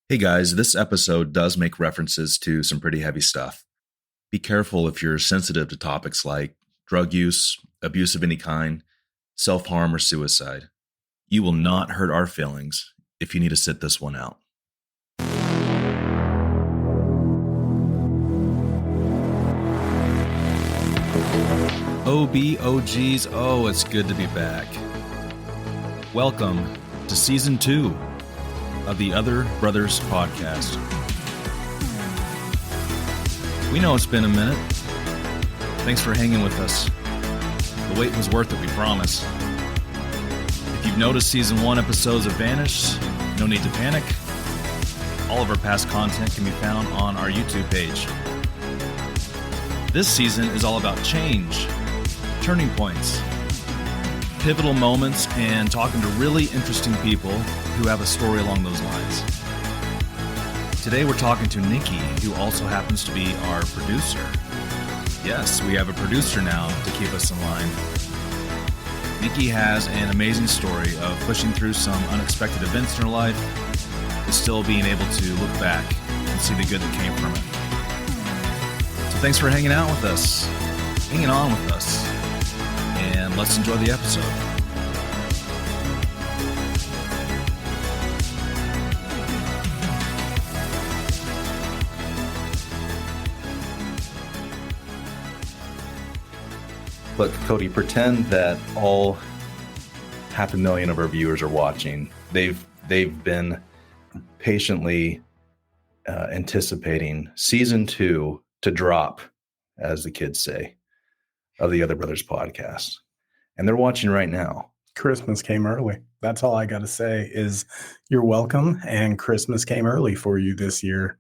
Hey guys, this episode does make references to some pretty heavy stuff. Be careful if you're sensitive to topics like drug use, abuse of any kind, self-harm, or suicide. You will not hurt our feelings if you need to sit this one out. OBOGs, oh, it's good to be back. Welcome to Season 2 of the Other Brothers podcast. We know it's been a minute. Thanks for hanging with us. The wait was worth it, we promise. If you've noticed Season 1 episodes have vanished, no need to panic. All of our past content can be found on our YouTube page. This season is all about change, turning points, pivotal moments, and talking to really interesting people who have a story along those lines. Today we're talking to Nikki, who also happens to be our producer. Yes, we have a producer now to keep us in line. Nikki has an amazing story of pushing through some unexpected events in her life, but still being able to look back and see the good that came from it. So thanks for hanging out with us, hanging on with us, and let's enjoy the episode. Look, Cody, pretend that all 500,000 of our viewers are watching. They've been patiently anticipating Season 2 to drop, as the kids say, of the Other Brothers podcast. And they're watching right now. Christmas came early. That's all I got to say is you're welcome. And Christmas came early for you this year.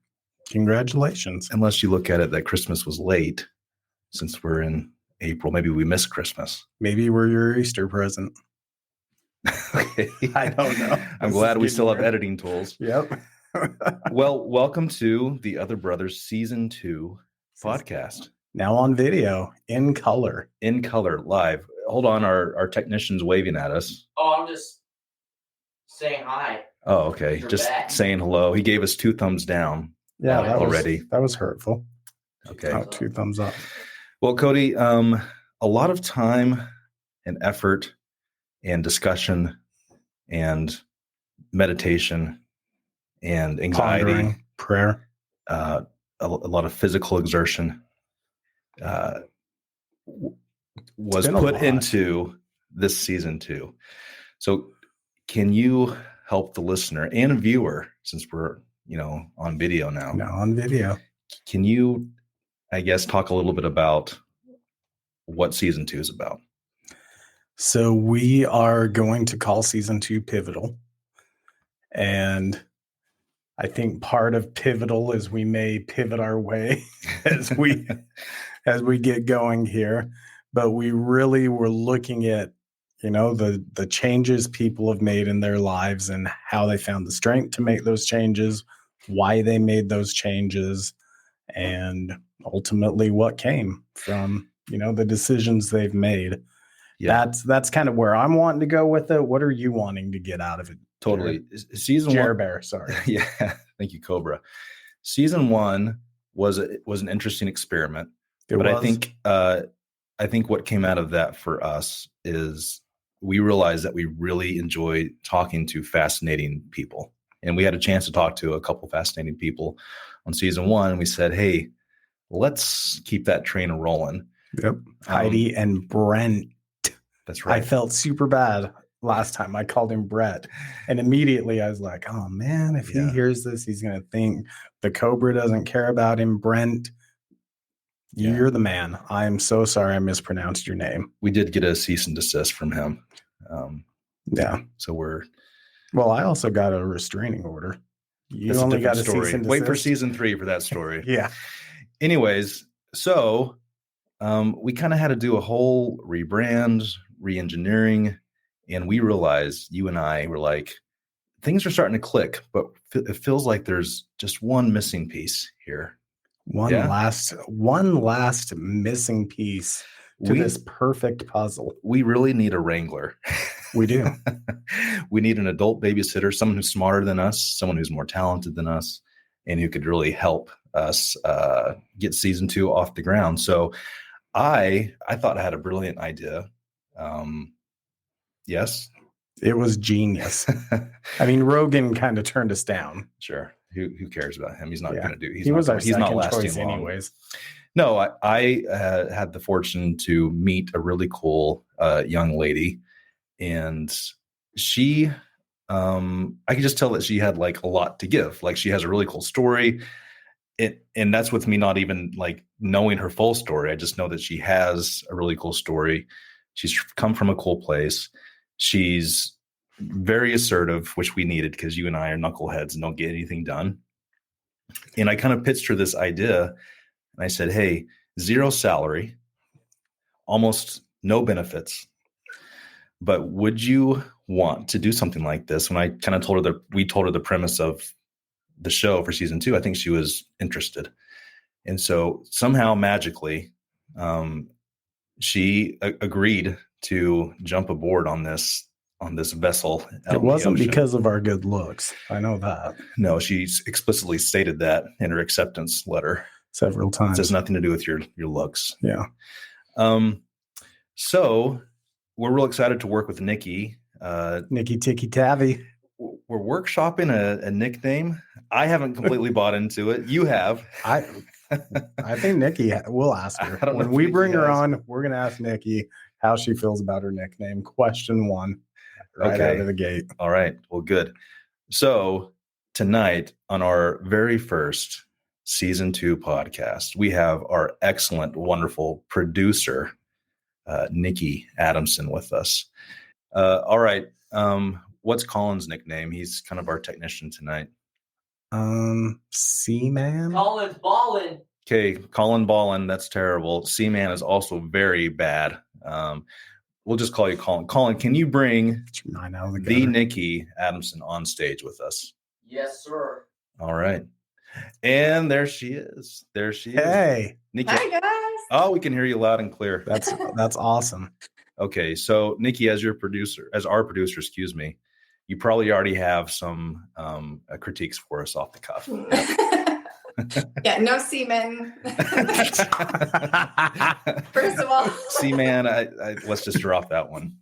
Congratulations. Unless you look at it that Christmas was late, since we're in April. Maybe we missed Christmas. Maybe we're your Easter present. Okay. I don't know. I'm glad we still have editing tools. Yep. Well, welcome to the Other Brothers Season 2 podcast. Now on video, in color. In color, live. Hold on, our technician's waving at us. Oh, I'm just saying hi. Oh, okay. You're Just back. saying hello. He gave us 2 thumbs down. Yeah, already. That was hurtful. Okay. Oh, 2 thumbs up. Well, Cody, a lot of time and effort and discussion and meditation and anxiety, Pondering, prayer, a lot of physical exertion was put into this Season 2. So can you help the listener and viewer, since we're, on video now? Now on video. Can you, I guess, talk a little bit about what Season 2 is about? So we are going to call Season 2 Pivotal. And I think part of pivotal is we may pivot our way as we get going here. But we really were looking at, the changes people have made in their lives and how they found the strength to make those changes, why they made those changes, and ultimately what came from, the decisions they've made. Yeah. That's kind of where I'm wanting to go with it. What are you wanting to get out of it? Totally. Season Jer 1. Bear, sorry. Yeah. Thank you, Cobra. Season 1 was an interesting experiment. I think what came out of that for us is we realized that we really enjoy talking to fascinating people. And we had a chance to talk to a couple fascinating people on Season 1. And we said, hey, let's keep that train rolling. Yep. Heidi and Brent. That's right. I felt super bad last time. I called him Brett. And immediately I was like, oh man, if he hears this, he's going to think the Cobra doesn't care about him. Brent, you're the man. I'm so sorry I mispronounced your name. We did get a cease and desist from him. Yeah. So well, I also got a restraining order. You that's only a got a story. cease and desist. Wait for Season 3 for that story. Yeah. Anyways, so we kind of had to do a whole rebrand, re-engineering, and we realized, you and I were like, things are starting to click, but it feels like there's just one missing piece here. One last missing piece to this perfect puzzle. We really need a wrangler. We do. We need an adult babysitter, someone who's smarter than us, someone who's more talented than us, and who could really help us get season 2 off the ground. So I thought I had a brilliant idea. Yes. It was genius. I mean, Rogan kind of turned us down. Sure. Who cares about him? He's not going to do. He was our he's not second lasting choice long. anyways. No, I had the fortune to meet a really cool young lady, and she, I could just tell that she had like a lot to give. Like she has a really cool story. And that's with me not even like knowing her full story. I just know that she has a really cool story. She's come from a cool place. She's very assertive, which we needed because you and I are knuckleheads and don't get anything done. And I kind of pitched her this idea. And I said, hey, 0 salary, almost no benefits. But would you want to do something like this? When I kind of told her we told her the premise of the show for season 2, I think she was interested. And so somehow magically, she agreed to jump aboard on this vessel. It wasn't because of our good looks. I know that. No, she explicitly stated that in her acceptance letter several times. It has nothing to do with your looks. Yeah. So we're real excited to work with Nikki. Nikki Ticky Tavi. We're workshopping a nickname. I haven't completely bought into it. You have. I think Nikki, we'll ask her. When we bring her on, we're going to ask Nikki how she feels about her nickname. Question 1, right out of the gate. All right. Well, good. So tonight on our very first season 2 podcast, we have our excellent, wonderful producer, Nikki Adamson, with us. All right. What's Colin's nickname? He's kind of our technician tonight. C-Man. Colin's ballin'. Okay, Colin Ballin. That's terrible. C-Man is also very bad. We'll just call you Colin. Colin, can you bring the Nikki Adamson on stage with us? Yes, sir. All right. And there she is. Hey. Nikki. Hi, guys. Oh, we can hear you loud and clear. That's awesome. Okay, so Nikki, as our producer, excuse me, you probably already have some critiques for us off the cuff. Yeah, no semen. First of all, seaman, let's just drop that one.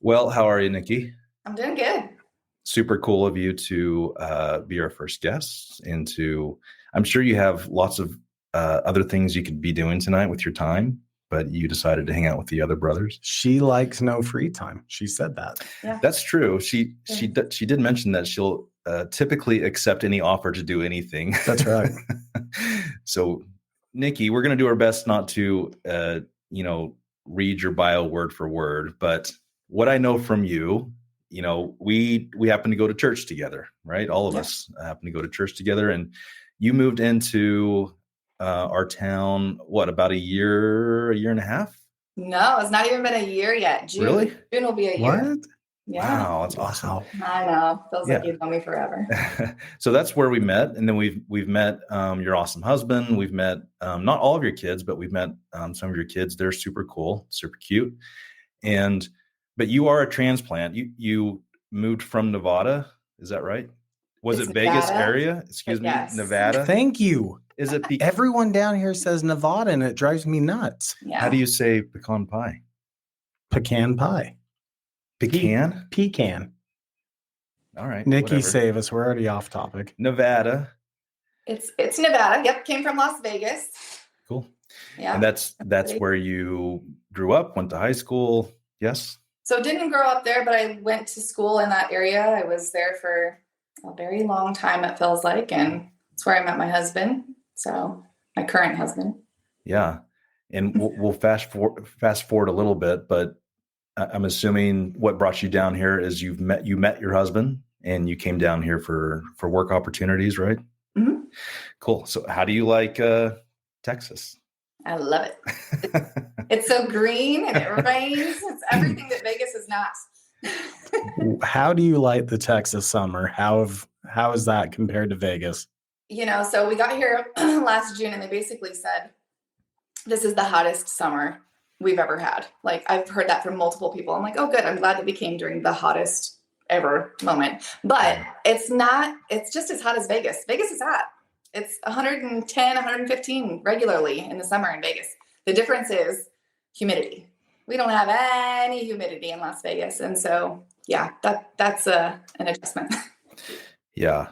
Well, how are you, Nikki? I'm doing good. Super cool of you to be our first guest, and I'm sure you have lots of other things you could be doing tonight with your time, but you decided to hang out with the other brothers. She likes no free time. She said that. Yeah. That's true. She did mention that she'll typically accept any offer to do anything. That's right. So, Nikki, we're going to do our best not to, read your bio word for word. But what I know from you, we happen to go to church together, right? All of us happen to go to church together. And you moved into our town, about a year and a half? No, it's not even been a year yet. June will be a year. What? Yeah. Wow, that's awesome. I know. Feels like you've known me forever. So that's where we met. And then we've met your awesome husband. We've met not all of your kids, but we've met some of your kids. They're super cool, super cute. But you are a transplant. You moved from Nevada. Is that right? Was it Vegas area? Excuse me, Nevada. Thank you. Is it everyone down here says Nevada and it drives me nuts. Yeah. How do you say pecan pie? Pecan pie. Pecan. All right. Nikki, save us. We're already off topic. Nevada. It's Nevada. Yep. Came from Las Vegas. Cool. Yeah. And that's where you grew up, went to high school. Yes. So didn't grow up there, but I went to school in that area. I was there for a very long time, it feels like. And it's where I met my husband. So my current husband. Yeah. And we'll fast forward a little bit, but I'm assuming what brought you down here is you met your husband and you came down here for work opportunities, right? Mm-hmm. Cool. So how do you like Texas? I love it. It's so green and it rains. It's everything that Vegas is not. How do you like the Texas summer? How is that compared to Vegas? So we got here last June and they basically said, this is the hottest summer we've ever had. Like, I've heard that from multiple people. I'm like, oh, good. I'm glad that we came during the hottest ever moment. But it's just as hot as Vegas. Vegas is hot. It's 110, 115 regularly in the summer in Vegas. The difference is humidity. We don't have any humidity in Las Vegas. And so, yeah, that's an adjustment. Yeah.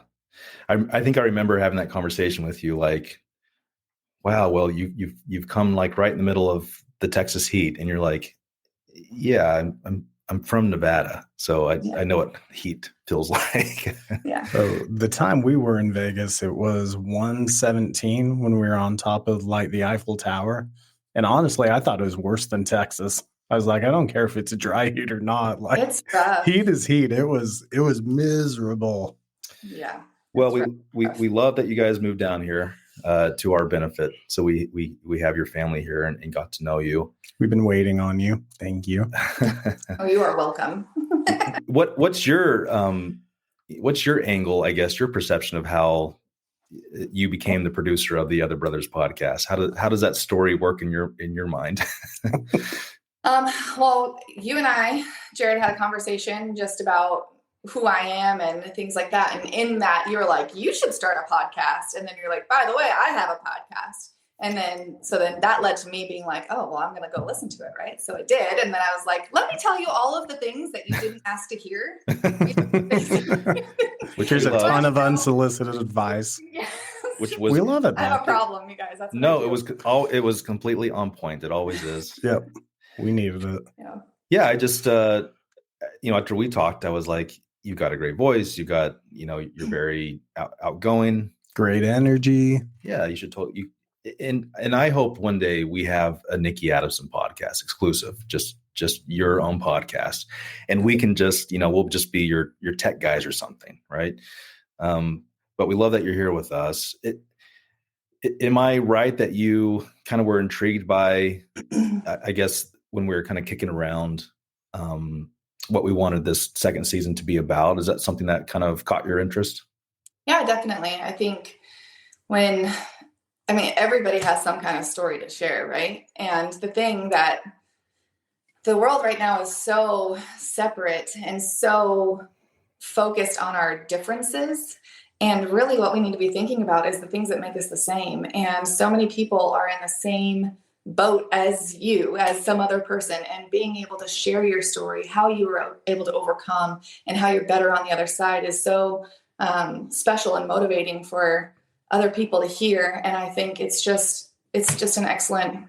I think I remember having that conversation with you, like, wow, well, you've come like right in the middle of the Texas heat, and you're like, yeah, I'm from Nevada, so I know what heat feels like. Yeah. So the time we were in Vegas, it was 117 when we were on top of like the Eiffel Tower. And honestly, I thought it was worse than Texas. I was like, I don't care if it's a dry heat or not. Like, It's rough. heat is heat. It was miserable. Yeah. Well, we love that you guys moved down here to our benefit. So we have your family here and got to know you. We've been waiting on you. Thank you. Oh, you are welcome. What's your angle, I guess, your perception of how you became the producer of the Other Brothers podcast? How does that story work in your mind? Well, you and I, Jared, had a conversation just about who I am and things like that. And in that, you were like, you should start a podcast. And then you're like, by the way, I have a podcast. And then that led to me being like, oh, well, I'm going to go listen to it. Right. So I did. And then I was like, let me tell you all of the things that you didn't ask to hear. Which is a ton of unsolicited advice. Yeah. Which was, we love it. I have a problem, you guys. That's what no, I do. it was completely on point. It always is. Yep. We needed it. Yeah. Yeah. I just, after we talked, I was like, you got a great voice. You got, you're very outgoing. Great energy. Yeah. You should totally, and I hope one day we have a Nikki Adamson podcast exclusive, just your own podcast. And we can just, we'll just be your tech guys or something. Right. But we love that you're here with us. Am I right that you kind of were intrigued by, I guess, when we were kind of kicking around, what we wanted this second season to be about? Is that something that kind of caught your interest? Yeah, definitely. I think everybody has some kind of story to share, right? And the thing that the world right now is so separate and so focused on our differences. And really what we need to be thinking about is the things that make us the same. And so many people are in the same boat as you, as some other person, and being able to share your story, how you were able to overcome and how you're better on the other side is so special and motivating for other people to hear. And I think it's just an excellent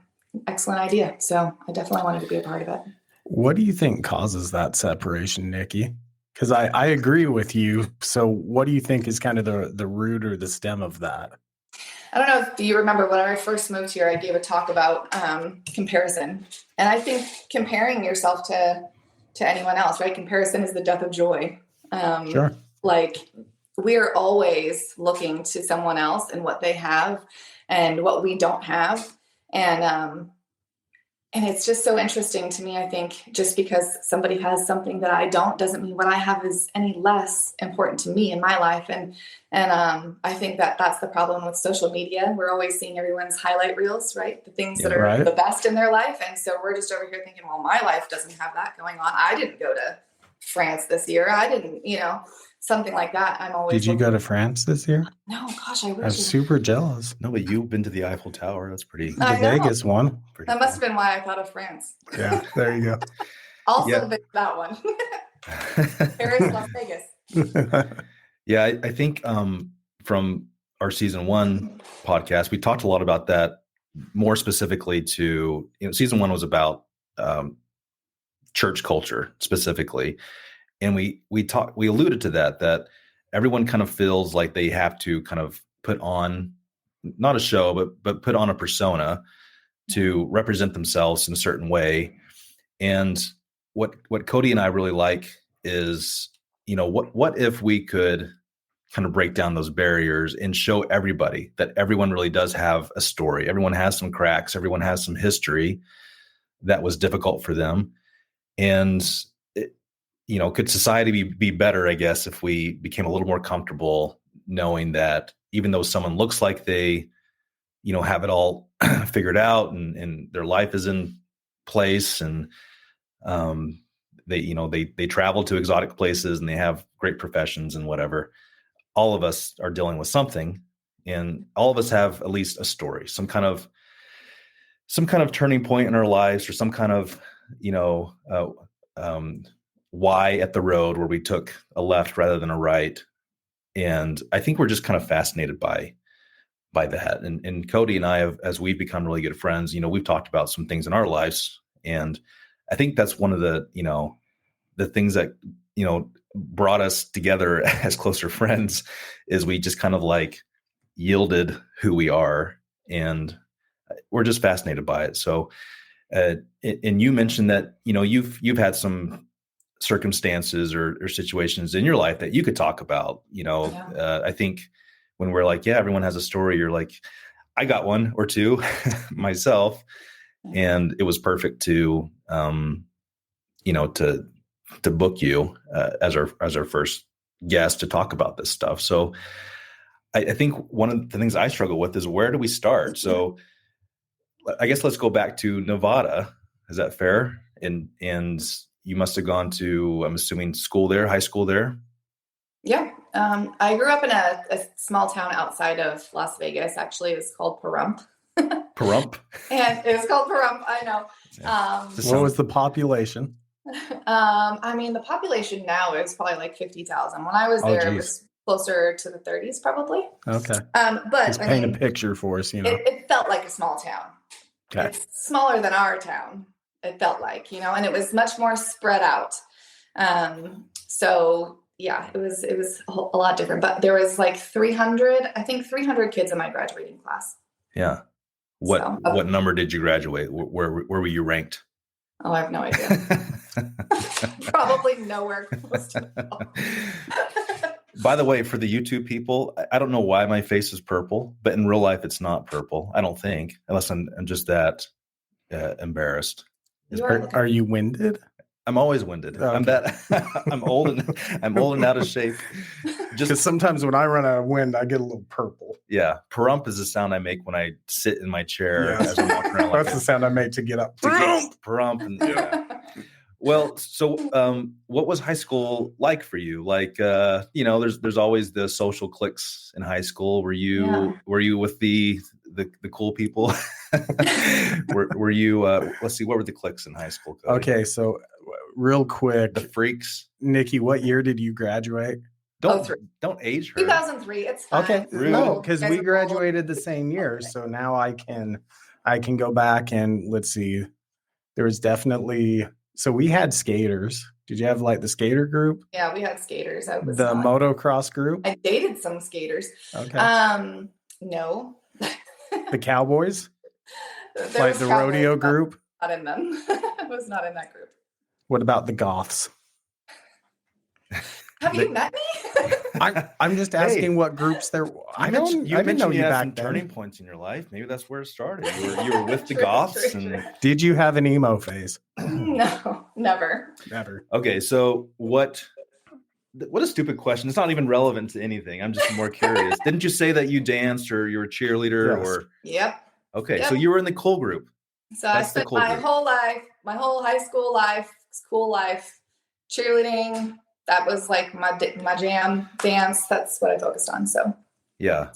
idea. So I definitely wanted to be a part of it. What do you think causes that separation, Nikki? Because I agree with you. So what do you think is kind of the root or the stem of that? I don't know if you remember when I first moved here, I gave a talk about comparison. And I think comparing yourself to anyone else, right? Comparison is the death of joy. Sure. Like, we're always looking to someone else and what they have and what we don't have. And it's just so interesting to me. I think just because somebody has something that I don't doesn't mean what I have is any less important to me in my life. And I think that's the problem with social media. We're always seeing everyone's highlight reels, right? The things that are the best in their life. And so we're just over here thinking, well, my life doesn't have that going on. I didn't go to France this year. I didn't, something like that. I'm always. Did you go to France this year? No, gosh, I wish. I'm super jealous. No, but you've been to the Eiffel Tower. That's pretty. The Vegas one. That must have been why I thought of France. Yeah, there you go. Also, that one. Paris, Las Vegas. Yeah, I think from our season 1 podcast, we talked a lot about that. More specifically to, season 1 was about church culture specifically. And we alluded to that everyone kind of feels like they have to kind of put on, not a show, but put on a persona to represent themselves in a certain way. And what Cody and I really like is, what if we could kind of break down those barriers and show everybody that everyone really does have a story. Everyone has some cracks. Everyone has some history that was difficult for them. And could society be better, I guess, if we became a little more comfortable knowing that even though someone looks like they, have it all figured out and their life is in place, and they travel to exotic places and they have great professions and whatever. All of us are dealing with something, and all of us have at least a story, some kind of turning point in our lives, or some kind of why at the road where we took a left rather than a right. And I think we're just kind of fascinated by that. And Cody and I have, as we've become really good friends, we've talked about some things in our lives. And I think that's one of the things that, brought us together as closer friends, is we just kind of like yielded who we are, and we're just fascinated by it. So, and you mentioned that, you've had some circumstances or situations in your life that you could talk about, I think when we're like, yeah, everyone has a story, you're like, I got one or two myself, and it was perfect to book you as our first guest to talk about this stuff. So I think one of the things I struggle with is, where do we start? So I guess let's go back to Nevada. Is that fair? And you must have gone to, I'm assuming, school there, high school there. Yeah. I grew up in a small town outside of Las Vegas. Actually, it was called Pahrump. Pahrump? And it was called Pahrump. I know. What was the population? The population now is probably like 50,000. When I was there, it was closer to the 30s, probably. Okay. But just paint a picture for us, It felt like a small town. Okay. It's smaller than our town. It felt like, and it was much more spread out. So yeah, it was a lot different, but there was like 300 kids in my graduating class. Yeah. What number did you graduate? Where were you ranked? Oh, I have no idea. Probably nowhere close to that. By the way, for the YouTube people, I don't know why my face is purple, but in real life, it's not purple. I don't think, unless I'm just that embarrassed. Are you winded? I'm always winded. Okay. I'm old and out of shape. Just because sometimes when I run out of wind, I get a little purple. Yeah, Pahrump is the sound I make when I sit in my chair as I'm walking around. That's the sound I make to get up. Pahrump. And, yeah. Well, so what was high school like for you? Like, there's always the social cliques in high school. Were you with the cool people? were you? Let's see, what were the cliques in high school? Cody? Okay, so real quick, the freaks. Nikki, what year did you graduate? Don't age her. 2003. It's fine. Okay, really? No, because we graduated the same year, so now I can go back and let's see. There was definitely. So we had skaters. Did you have like the skater group? Yeah, we had skaters. I was the motocross group. I dated some skaters. Okay. No. The cowboys. Like the rodeo group. Not in them. I was not in that group. What about the goths? Have you met me? I'm just asking what groups there. I didn't know you had back some then. Turning points in your life. Maybe that's where it started. You were with the goths. And did you have an emo phase? No, never. Okay, so what a stupid question. It's not even relevant to anything. I'm just more curious. Didn't you say that you danced or you were a cheerleader? Yes. Or Yep. Okay, Yep. So you were in the cool group. So I spent my whole high school life, cheerleading. That was like my jam, dance. That's what I focused on. So yeah.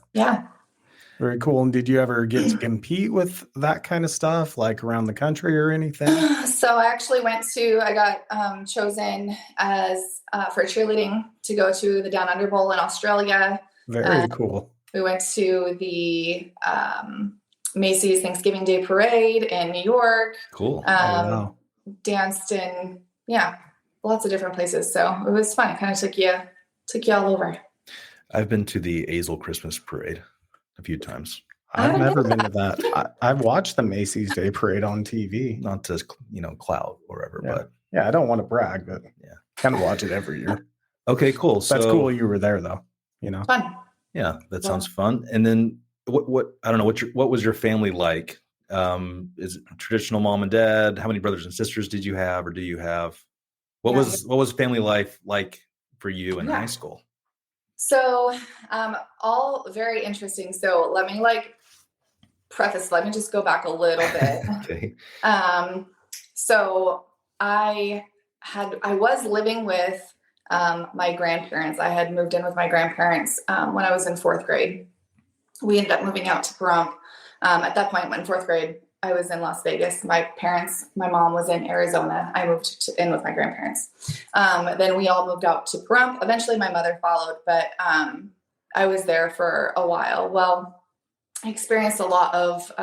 Very cool. And did you ever get to compete with that kind of stuff, like around the country or anything? So I actually I got chosen as for cheerleading to go to the Down Under Bowl in Australia. Very cool. We went to the Macy's Thanksgiving Day Parade in New York. Cool. Wow. Danced in, lots of different places. So it was fun. It kind of took you all over. I've been to the Azel Christmas Parade a few times. I've never been to that. I've watched the Macy's Day Parade on TV. Not to, clout or whatever, but I don't want to brag, but kind of watch it every year. Okay, cool. That's cool you were there though, Fun. Yeah, that sounds fun. And then what I don't know, what was your family like? Is it traditional mom and dad? How many brothers and sisters did you have or do you have? What was family life like for you in high school? So, all very interesting. So let me just go back a little bit. Okay. So I was living with my grandparents. I had moved in with my grandparents when I was in 4th grade. We ended up moving out to Pahrump. At that point, in 4th grade, I was in Las Vegas. My mom was in Arizona. I moved in with my grandparents. Then we all moved out to Pahrump. Eventually, my mother followed, but I was there for a while. Well, I experienced a lot of,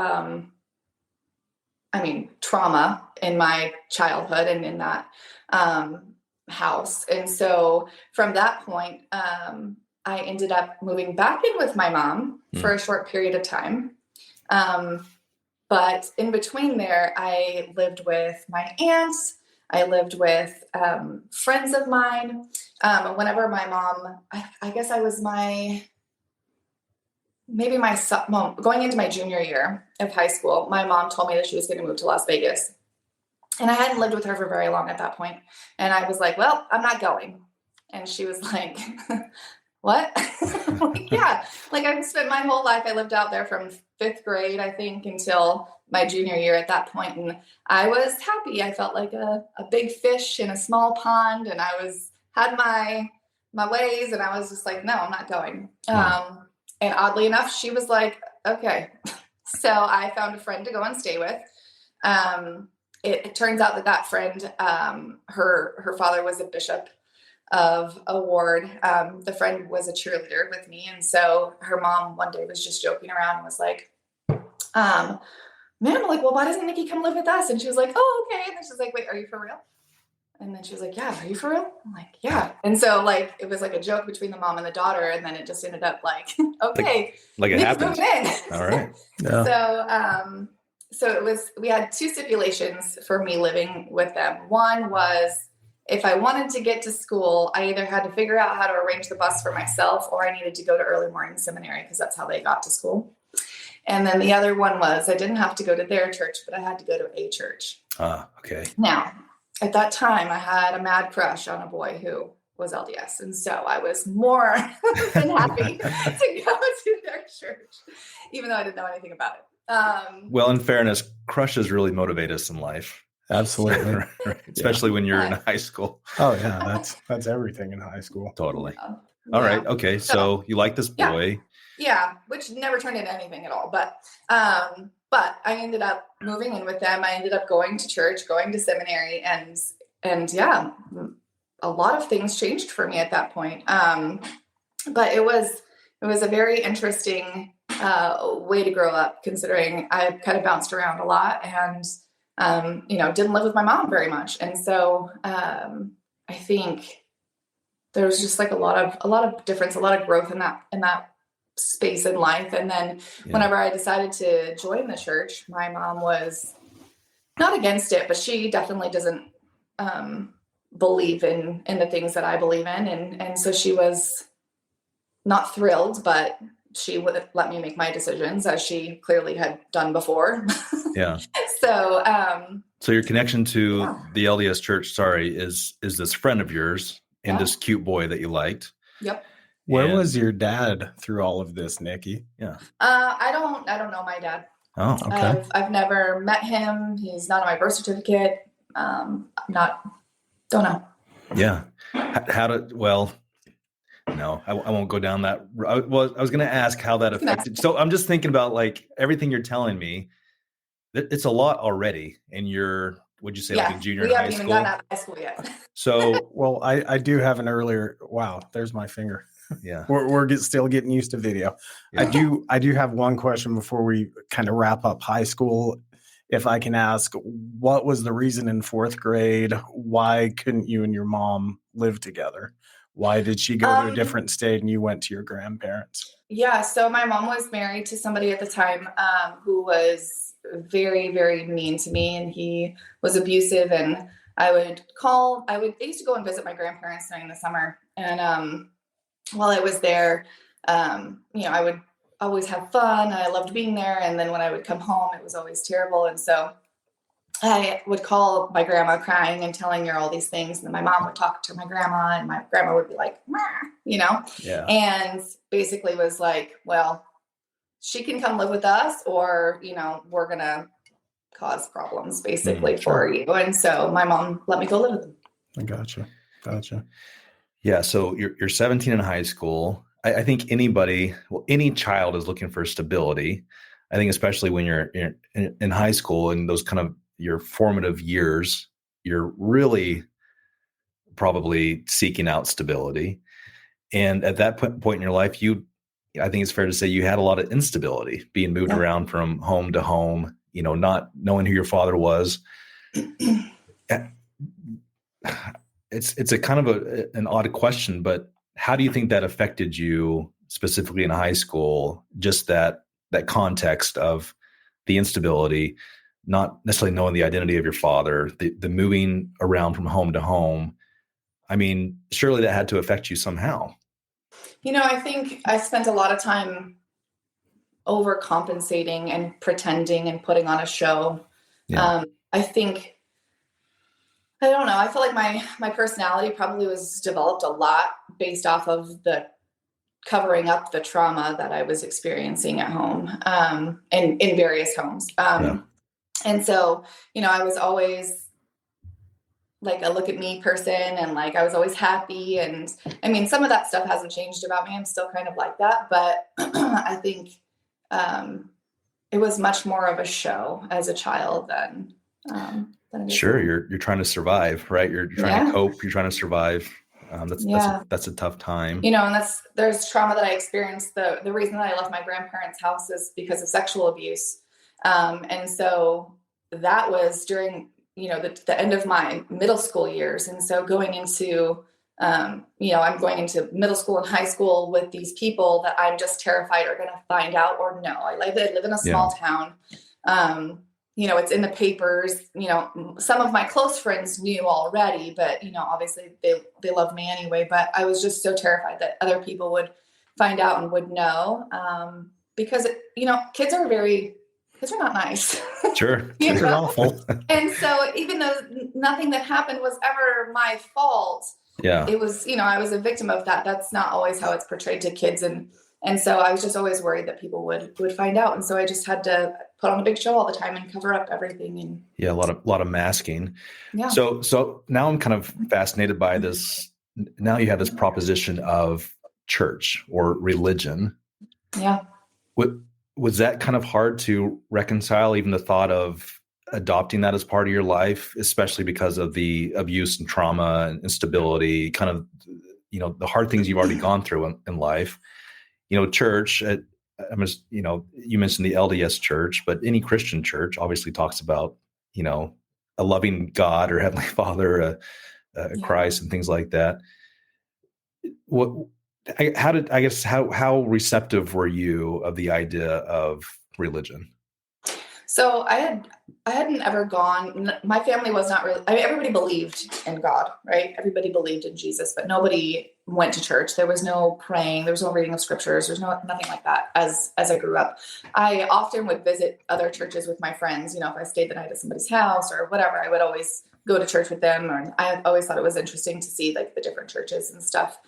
trauma in my childhood and in that house. And so from that point, I ended up moving back in with my mom for a short period of time. But in between there, I lived with my aunts. I lived with friends of mine. Whenever my mom, I guess I was going into my junior year of high school, my mom told me that she was going to move to Las Vegas. And I hadn't lived with her for very long at that point. And I was like, well, I'm not going. And she was like, what? Yeah. Like I've spent my whole life. I lived out there from 5th grade, I think, until my junior year at that point. And I was happy. I felt like a big fish in a small pond. And I had my ways. And I was just like, no, I'm not going. And oddly enough, she was like, okay. So I found a friend to go and stay with. It turns out that friend, her father was a bishop of a ward. The friend was a cheerleader with me. And so her mom one day was just joking around and was like, man, I'm like, well, why doesn't Nikki come live with us? And she was like, oh, okay. And then she's like, wait, are you for real? And then she was like, yeah, are you for real? I'm like, yeah. And so like, it was like a joke between the mom and the daughter. And then it just ended up like, okay. Like it happened. All right. Yeah. So we had 2 stipulations for me living with them. One was if I wanted to get to school, I either had to figure out how to arrange the bus for myself or I needed to go to early morning seminary because that's how they got to school. And then the other one was I didn't have to go to their church, but I had to go to a church. Okay. Now, at that time, I had a mad crush on a boy who was LDS. And so I was more than happy to go to their church, even though I didn't know anything about it. Well, in fairness, crushes really motivate us in life. Absolutely. Right. Especially when you're in high school. Oh yeah. That's everything in high school. Totally. All right. Okay. So you like this boy. Yeah. Which never turned into anything at all. But I ended up moving in with them. I ended up going to church, going to seminary, and yeah, a lot of things changed for me at that point. But it was a very interesting way to grow up, considering I kind of bounced around a lot and, didn't live with my mom very much. And so I think there was just like a lot of difference, a lot of growth in that space in life. And then whenever I decided to join the church, my mom was not against it, but she definitely doesn't believe in the things that I believe in. And so she was not thrilled, but she would let me make my decisions as she clearly had done before. Yeah. So your connection to the LDS church, is this friend of yours and this cute boy that you liked. Yep. Where was your dad through all of this, Nikki? Yeah. I don't know my dad. Oh, okay. I've never met him. He's not on my birth certificate. Don't know. Yeah. No, I won't go down that. I was going to ask how that affected. So I'm just thinking about like everything you're telling me. It's a lot already. And would you say like a junior in high school? We haven't even gotten out of high school yet. So, well, I do have an earlier. Wow, there's my finger. Yeah, we're still getting used to video. Yeah. I do have one question before we kind of wrap up high school. If I can ask, what was the reason in 4th grade? Why couldn't you and your mom live together? Why did she go to a different state and you went to your grandparents? Yeah, so my mom was married to somebody at the time who was very, very mean to me, and he was abusive. And I used to go and visit my grandparents during the summer. And while I was there, I would always have fun. I loved being there. And then when I would come home, it was always terrible. And so I would call my grandma crying and telling her all these things. And then my mom would talk to my grandma and my grandma would be like, Yeah. And basically was like, well, she can come live with us or, we're going to cause problems basically sure. for you. And so my mom let me go live with them. I gotcha. Yeah. So you're 17 in high school. I think any child is looking for stability. I think especially when you're in high school and those kind of your formative years, you're really probably seeking out stability. And at that point in your life, I think it's fair to say you had a lot of instability, being moved around from home to home, not knowing who your father was. It's a kind of an odd question, but how do you think that affected you specifically in high school? Just that context of the instability, not necessarily knowing the identity of your father, the moving around from home to home. I mean, surely that had to affect you somehow. I think I spent a lot of time overcompensating and pretending and putting on a show. Yeah. I don't know. I feel like my personality probably was developed a lot based off of the covering up the trauma that I was experiencing at home, and in various homes. And so, I was always like a look at me person, and like, I was always happy. And I mean, some of that stuff hasn't changed about me. I'm still kind of like that, but I think, it was much more of a show as a child than Sure. You're trying to survive, right? You're trying to cope. You're trying to survive. That's a tough time. And there's trauma that I experienced. The reason that I left my grandparents' house is because of sexual abuse. And so that was during, the end of my middle school years. And so going into, I'm going into middle school and high school with these people that I'm just terrified are going to find out or know. I live in a small town. It's in the papers. Some of my close friends knew already, but, obviously they loved me anyway. But I was just so terrified that other people would find out and would know, because, kids are not nice. Sure. Kids are awful. And so even though nothing that happened was ever my fault, it was, I was a victim of that. That's not always how it's portrayed to kids. And so I was just always worried that people would find out. And so I just had to put on a big show all the time and cover up everything. And a lot of masking. Yeah. So now I'm kind of fascinated by this. Now you have this proposition of church or religion. Yeah. Was that kind of hard to reconcile, even the thought of adopting that as part of your life, especially because of the abuse and trauma and instability, kind of, the hard things you've already gone through in life? Church, you mentioned the LDS church, but any Christian church obviously talks about, a loving God or Heavenly Father, Christ and things like that. How receptive were you of the idea of religion? So I hadn't ever gone, my family was not really, everybody believed in God, right? Everybody believed in Jesus, but nobody went to church. There was no praying. There was no reading of scriptures. There's nothing like that as I grew up. I often would visit other churches with my friends. If I stayed the night at somebody's house or whatever, I would always go to church with them. Or I always thought it was interesting to see like the different churches and stuff.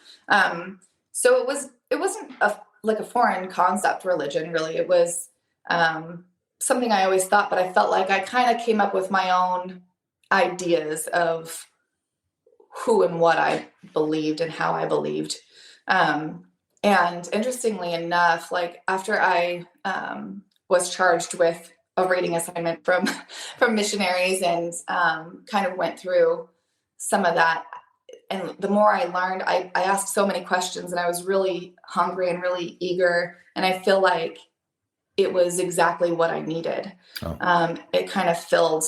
So it wasn't a foreign concept, religion, really. It was, something I always thought, but I felt like I kind of came up with my own ideas of who and what I believed and how I believed. And interestingly enough, like after I was charged with a reading assignment from missionaries and kind of went through some of that. And the more I learned, I asked so many questions and I was really hungry and really eager. And I feel like it was exactly what I needed. It kind of filled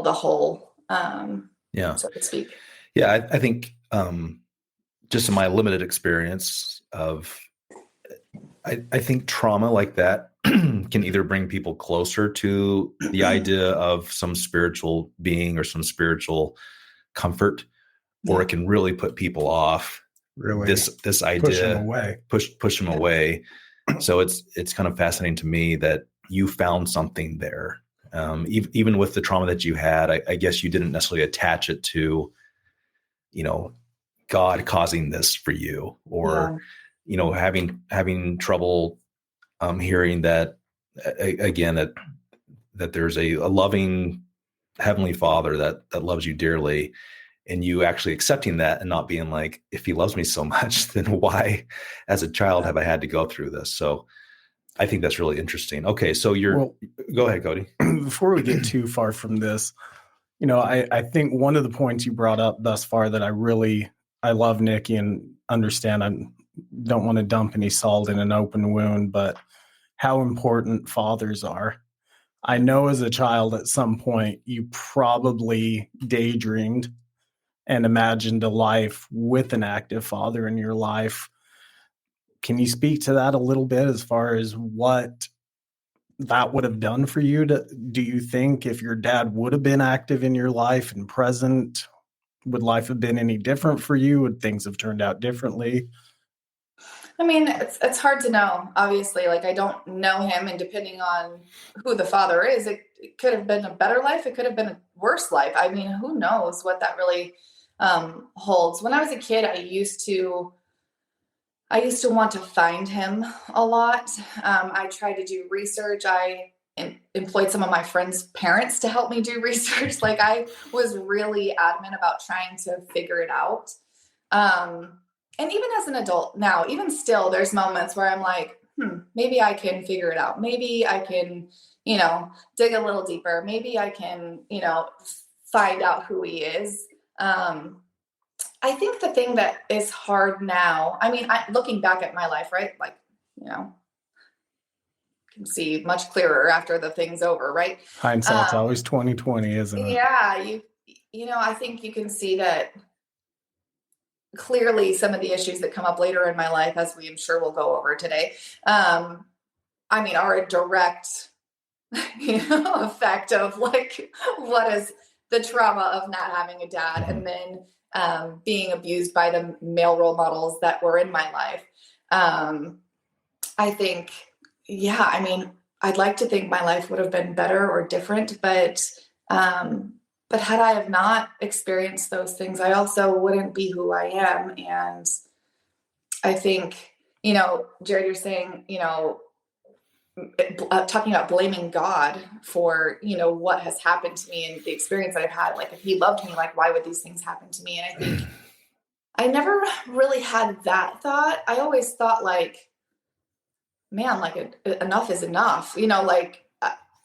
the hole, so to speak. Yeah, I think just in my limited experience of, I think trauma like that can either bring people closer to the idea of some spiritual being or some spiritual comfort, or it can really put people off. Really, this idea, push them away. So it's kind of fascinating to me that you found something there, even with the trauma that you had. I guess you didn't necessarily attach it to, God causing this for you, or having trouble hearing that again that that there's a loving Heavenly Father that loves you dearly, and you actually accepting that and not being like, if he loves me so much, then why as a child have I had to go through this? So I think that's really interesting. Okay. So go ahead, Cody. Before we get too far from this, I think one of the points you brought up thus far that I love, Nikki, and understand, I don't want to dump any salt in an open wound, but how important fathers are. I know as a child at some point you probably daydreamed and imagined a life with an active father in your life. Can you speak to that a little bit as far as what that would have done for you? Do you think if your dad would have been active in your life and present, would life have been any different for you? Would things have turned out differently? I mean, it's hard to know, obviously. Like, I don't know him, and depending on who the father is, it could have been a better life. It could have been a worse life. I mean, who knows what that really holds. When I was a kid, I used to want to find him a lot. I tried to do research. I employed some of my friends' parents to help me do research. Like, I was really adamant about trying to figure it out. And even as an adult now, even still, there's moments where I'm like, maybe I can figure it out. Maybe I can, dig a little deeper. Maybe I can, find out who he is. I think the thing that is hard now, I mean, looking back at my life, right? Like, can see much clearer after the thing's over, right? Hindsight's always 20/20, isn't it? Yeah, I think you can see that clearly some of the issues that come up later in my life, as we I'm sure we'll go over today, are a direct, effect of like what is the trauma of not having a dad, and then being abused by the male role models that were in my life. I think, I'd like to think my life would have been better or different, but had I have not experienced those things, I also wouldn't be who I am. And I think, Jared, you're saying, talking about blaming God for, what has happened to me and the experience that I've had. Like, if he loved me, like, why would these things happen to me? And I think I never really had that thought. I always thought like, man, like enough is enough,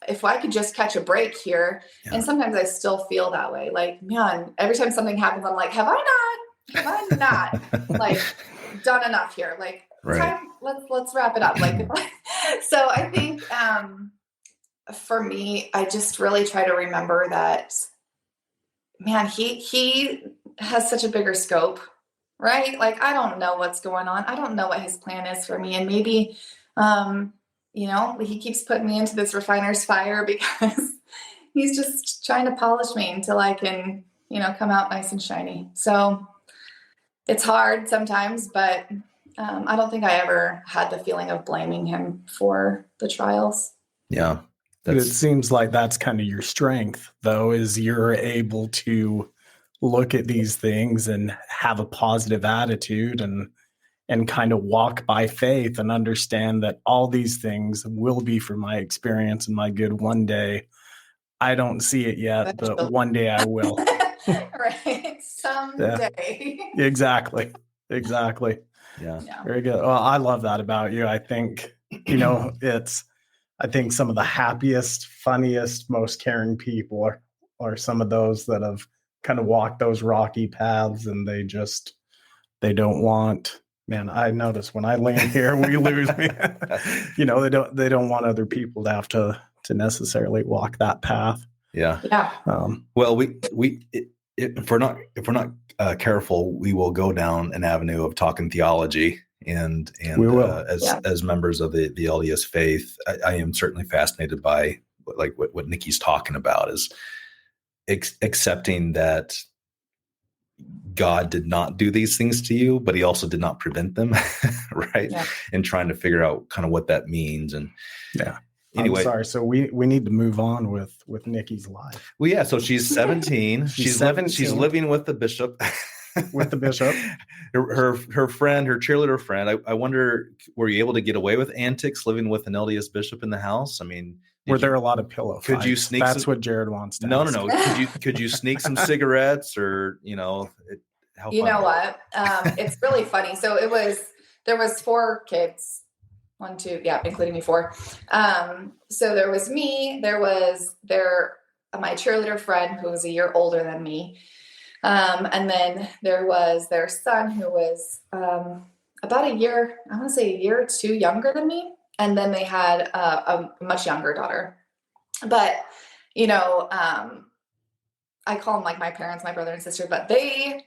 if I could just catch a break here. Yeah. And sometimes I still feel that way. Like, man, every time something happens, I'm like, have I not like done enough here? Like, right. Let's wrap it up. Like, so I think, for me, I just really try to remember that, man, he has such a bigger scope, right? Like, I don't know what's going on. I don't know what his plan is for me. And maybe, he keeps putting me into this refiner's fire because he's just trying to polish me until I can, come out nice and shiny. So it's hard sometimes, but I don't think I ever had the feeling of blaming him for the trials. Yeah. It seems like that's kind of your strength, though, is you're able to look at these things and have a positive attitude and kind of walk by faith and understand that all these things will be for my experience and my good one day. I don't see it yet, but one day I will. Right. Someday. Yeah. Exactly. Yeah. Very good. Well, I love that about you. I think, I think some of the happiest, funniest, most caring people are some of those that have kind of walked those rocky paths, and they don't want. Man, I notice when I land here, we lose me. They don't want other people to have to necessarily walk that path. Yeah. Yeah. Well, if we're not careful, we will go down an avenue of talking theology, and we will. As members of the LDS faith, I am certainly fascinated by what Nikki's talking about is accepting that God did not do these things to you, but he also did not prevent them. Right. Yeah. And trying to figure out kind of what that means. And yeah. Anyway, I'm sorry. So we need to move on with Nikki's life. Well, yeah. So she's 17. she's 17. She's living with the bishop. With the bishop. her friend, her cheerleader friend. I wonder, were you able to get away with antics living with an LDS bishop in the house? I mean, Were there a lot of pillow fights? Could you sneak That's some- what Jared wants to No, ask. no, no. Could you sneak some cigarettes or, how You fun know was what? It's really funny. So there was 4 kids, 1, 2, yeah, including me, 4. So there was me, there was my cheerleader friend who was a year older than me. And then there was their son who was about a year, I want to say a year or 2 younger than me. And then they had a much younger daughter. But, I call them like my parents, my brother and sister, but they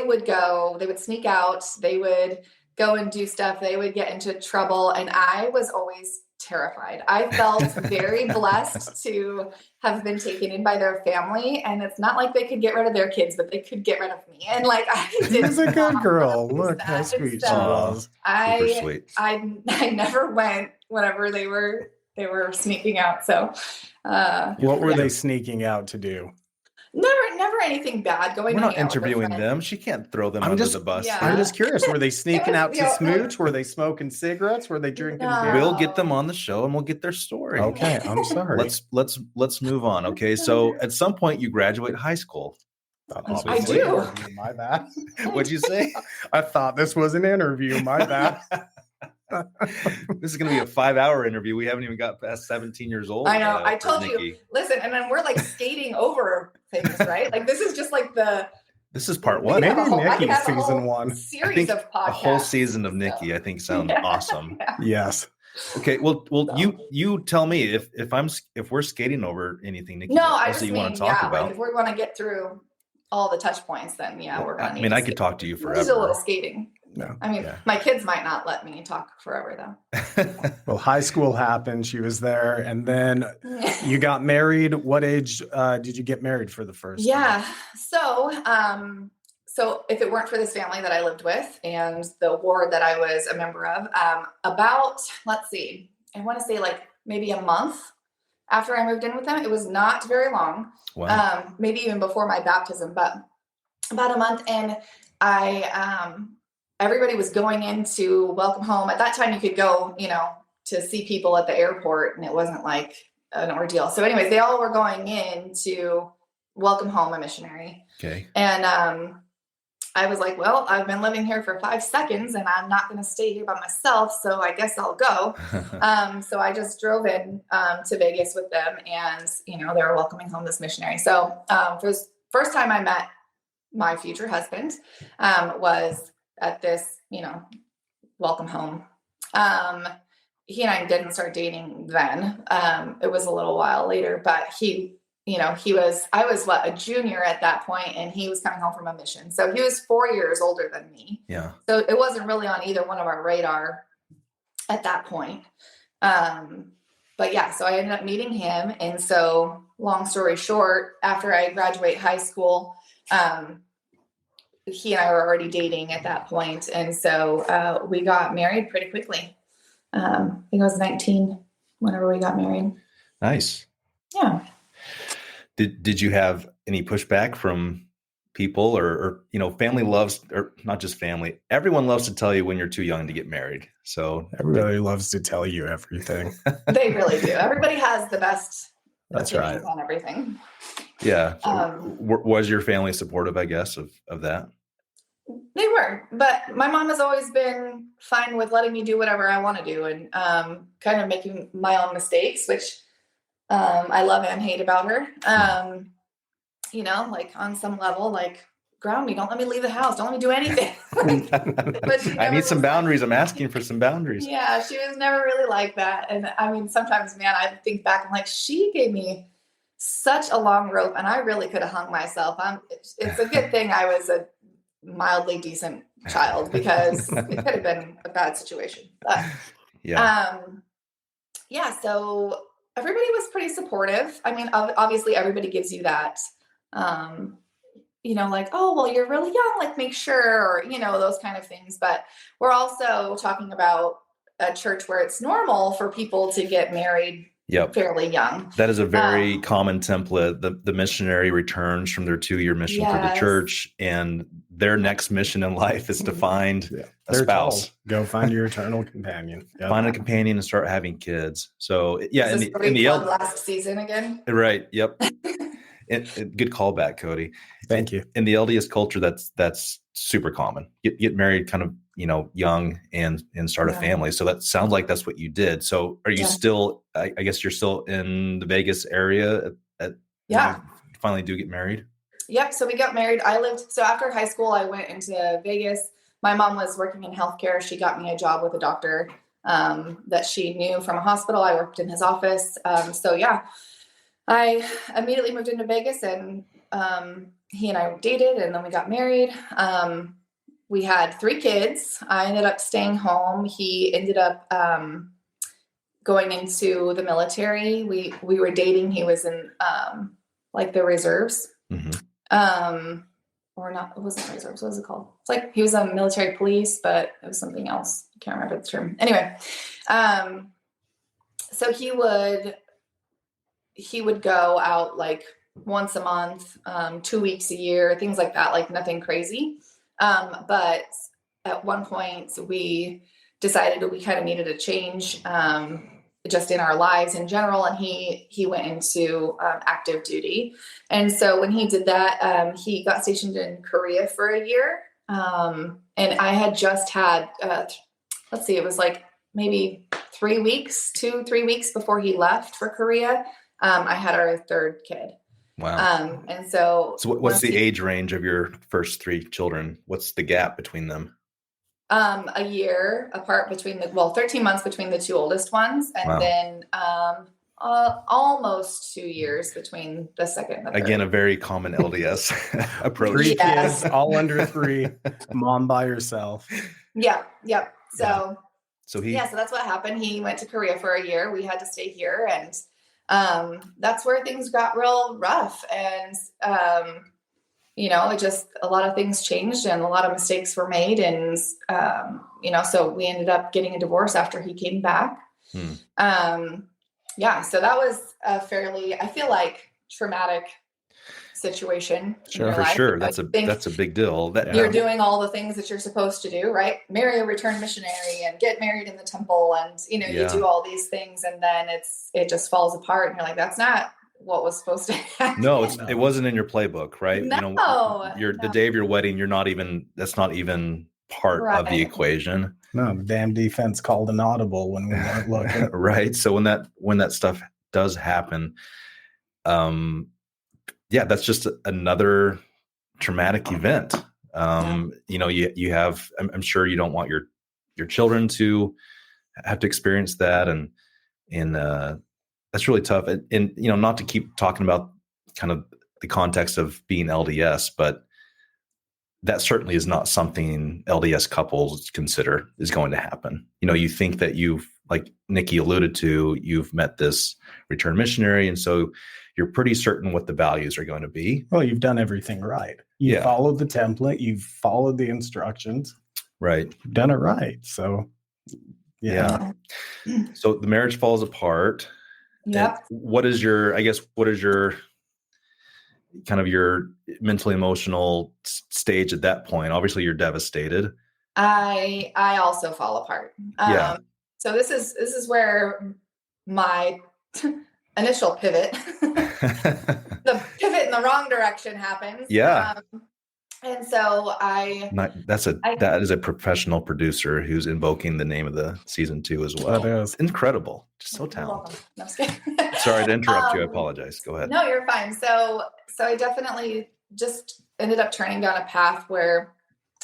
would sneak out, they would go and do stuff, they would get into trouble. And I was always terrified. I felt very blessed to have been taken in by their family. And it's not like they could get rid of their kids, but they could get rid of me. And like, She was a good girl. lose Look that. how And sweet she so was. Super sweet. I never went whenever they were sneaking out. So, What were they sneaking out to do? never anything bad going. We're to not hang out with their interviewing friends. them. She can't throw them I'm under just- the bus. Yeah. I'm just curious. Were they sneaking out to No. smooch? Were they smoking cigarettes? Were they drinking No. beer? We'll get them on the show and we'll get their story. Okay, I'm sorry. Let's move on. Okay. So at some point you graduate high school. I do. My bad. What'd you say? I thought this was an interview. My bad. This is going to be a 5-hour interview. We haven't even got past 17 years old. I know. I for told you. Nikki. Listen, and then we're like skating over things, right? Like this is just like This is part we one. could have Maybe a whole- I could Nikki's have a season whole 1. Series think of podcasts. A whole season of Nikki, I think, sounds awesome. Yes. Okay, well, you tell me if we're skating over anything, Nikki. No, else I that just you mean, want to talk about. like if we want to get through all the touch points, then we're gonna. I need mean, to I could skate. talk to you We'll just do a little forever. skating. No. I mean, Yeah. my kids might not let me talk forever Well, high school happened. She was there, and then though. you got married. What age did you get married for the first time? Yeah. So if it weren't for this family that I lived with and the ward that I was a member of, about, let's see, I want to say like maybe a month after I moved in with them. It was not very long, Wow. maybe even before my baptism, but about a month. And everybody was going in to welcome home. At that time, you could go, to see people at the airport, and it wasn't like an ordeal. So anyways, they all were going in to welcome home a missionary. Okay. And I was like, well, I've been living here for 5 seconds and I'm not going to stay here by myself. So I guess I'll go. So I just drove in to Vegas with them, and, they were welcoming home this missionary. So for the first time I met my future husband was at this, welcome home. He and I didn't start dating then. It was a little while later, but I was a junior at that point, and he was coming home from a mission. So he was 4 years older than me. Yeah. So it wasn't really on either one of our radar at that point. But yeah, so I ended up meeting him. And so long story short, after I graduate high school, he and I were already dating at that point. And so we got married pretty quickly. I think I was 19 whenever we got married. Nice. Yeah. Did you have any pushback from people or family loves, or not just family, everyone loves to tell you when you're too young to get married. So Everybody loves to tell you everything. They really do. Everybody has the best That's opinions right. on everything. yeah. Um, Was your family supportive, I guess, of that? They were, but my mom has always been fine with letting me do whatever I want to do, and kind of making my own mistakes, which I love and hate about her. Like on some level, like ground me, don't let me leave the house, don't let me do anything. But she I never need some was- boundaries. I'm asking for some boundaries. Yeah, she was never really like that. And I mean, sometimes, man, I think back, I'm like, she gave me such a long rope, and I really could have hung myself. It's a good thing I was a mildly decent child, because it could have been a bad situation. But Yeah. so everybody was pretty supportive. I mean, obviously everybody gives you that, like, oh, well, you're really young, like make sure, or, those kind of things. But we're also talking about a church where it's normal for people to get married Yep. fairly young. That is a very common template. The missionary returns from their 2-year mission for the Yes. church, and their next mission in life is to find they're spouse. told, go find your eternal companion. Yep. Find a companion and start having kids. So yeah, Is this in the last season again? right. Yep. Good callback, Cody. Thank you. In the LDS culture, that's super common. Get married kind of, young and start a family. So that sounds like that's what you did. So are you still, I guess you're still in the Vegas area when you finally do get married? Yep. So we got married. So after high school, I went into Vegas. My mom was working in healthcare. She got me a job with a doctor that she knew from a hospital. I worked in his office. I immediately moved into Vegas, and he and I dated, and then we got married. We had 3 kids. I ended up staying home. He ended up going into the military. We were dating. He was in like the reserves. Mm-hmm. Or not, it wasn't reserves. What was it called? It's like he was a military police, but it was something else. I can't remember the term. Anyway, so he would go out like once a month, 2 weeks a year, things like that, like nothing crazy. But at one point we decided we kind of needed a change, just in our lives in general. And he went into active duty. And so when he did that, he got stationed in Korea for a year. And I had just had, it was like maybe 3 weeks before he left for Korea. I had our 3rd kid. Wow. And so what's the age range of your first 3 children? What's the gap between them? A year apart 13 months between the 2 oldest ones. And then almost 2 years between the second and the third. Again, a very common LDS approach. 3 kids, all under 3, mom by herself. Yeah. Yep. So so that's what happened. He went to Korea for a year. We had to stay here, and that's where things got real rough. And it just, a lot of things changed and a lot of mistakes were made. And, so we ended up getting a divorce after he came back. So that was a fairly, I feel like, traumatic situation. Sure, for sure. That's a big deal. You're doing all the things that you're supposed to do, right? Marry a returned missionary and get married in the temple. And, you do all these things, and then it just falls apart. And you're like, that's not what was supposed to happen. No, it wasn't in your playbook, right? No, the day of your wedding, that's not even part of the equation. No, the damn defense called an audible when we weren't looking. Right. So when that stuff does happen, that's just another traumatic event. You have, I'm sure you don't want your children to have to experience that. And that's really tough. And, not to keep talking about kind of the context of being LDS, but that certainly is not something LDS couples consider is going to happen. You think that like Nikki alluded to, you've met this returned missionary. And so you're pretty certain what the values are going to be. Well, you've done everything right. You followed the template. You've followed the instructions. Right. You've done it right. So, yeah. So the marriage falls apart. Yeah. What is your kind of your mentally emotional stage at that point? Obviously you're devastated. I also fall apart. So this is where my initial pivot, the pivot in the wrong direction happens. Yeah. And so that is a professional producer who's invoking the name of the season 2 as well. That is incredible. Just so talented. No, I'm sorry to interrupt you. I apologize. Go ahead. No, you're fine. So I definitely just ended up turning down a path where,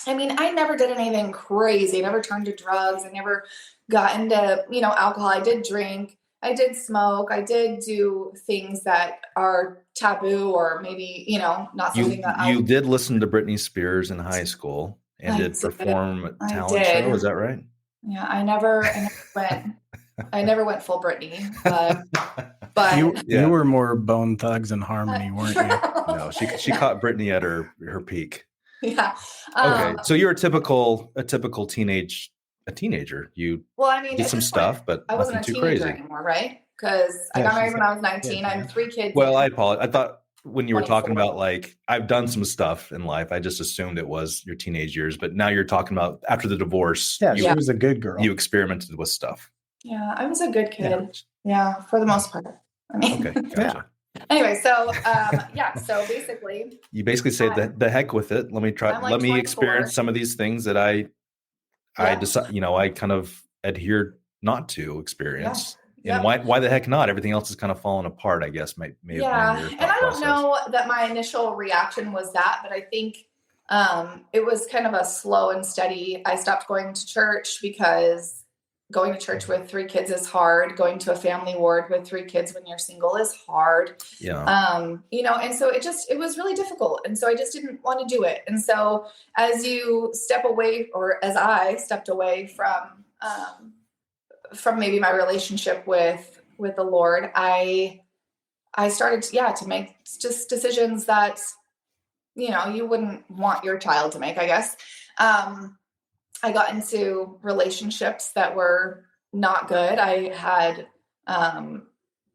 I never did anything crazy. I never turned to drugs. I never got into, alcohol. I did drink. I did smoke. I did do things that are taboo, or maybe, not something you did listen to Britney Spears in high school and did perform a talent show. Is that right? Yeah. I never went full Britney, but you were more Bone Thugs and Harmony, weren't you? No, she caught Britney at her peak. Yeah. Okay. So you're a typical teenager. You did some stuff, but I wasn't nothing a too teenager crazy anymore, right? Because I got married when I was 19. I have 3 kids. Well, I apologize. I thought when you were talking 24. about like, I've done some stuff in life, I just assumed it was your teenage years, but now you're talking about after the divorce, Yeah, you, she was a good girl. you experimented with stuff. Yeah, I was a good kid. Yeah, for the most part. I mean, Okay, gotcha. Anyway, so so basically, You basically say the heck with it. Let me try. I'm like Let me 24. experience some of these things that I decide. I kind of adhered not to experience. And why the heck not? Everything else is kind of falling apart, I guess. May have been your and I don't know that my initial reaction was that, but I think it was kind of a slow and steady. I stopped going to church because going to church with 3 kids is hard. Going to a family ward with 3 kids when you're single is hard. Yeah. And so it was really difficult. And so I just didn't want to do it. And so as you step away, or as I stepped away from maybe my relationship with the Lord, I started to make just decisions that, you wouldn't want your child to make, I guess. I got into relationships that were not good. I had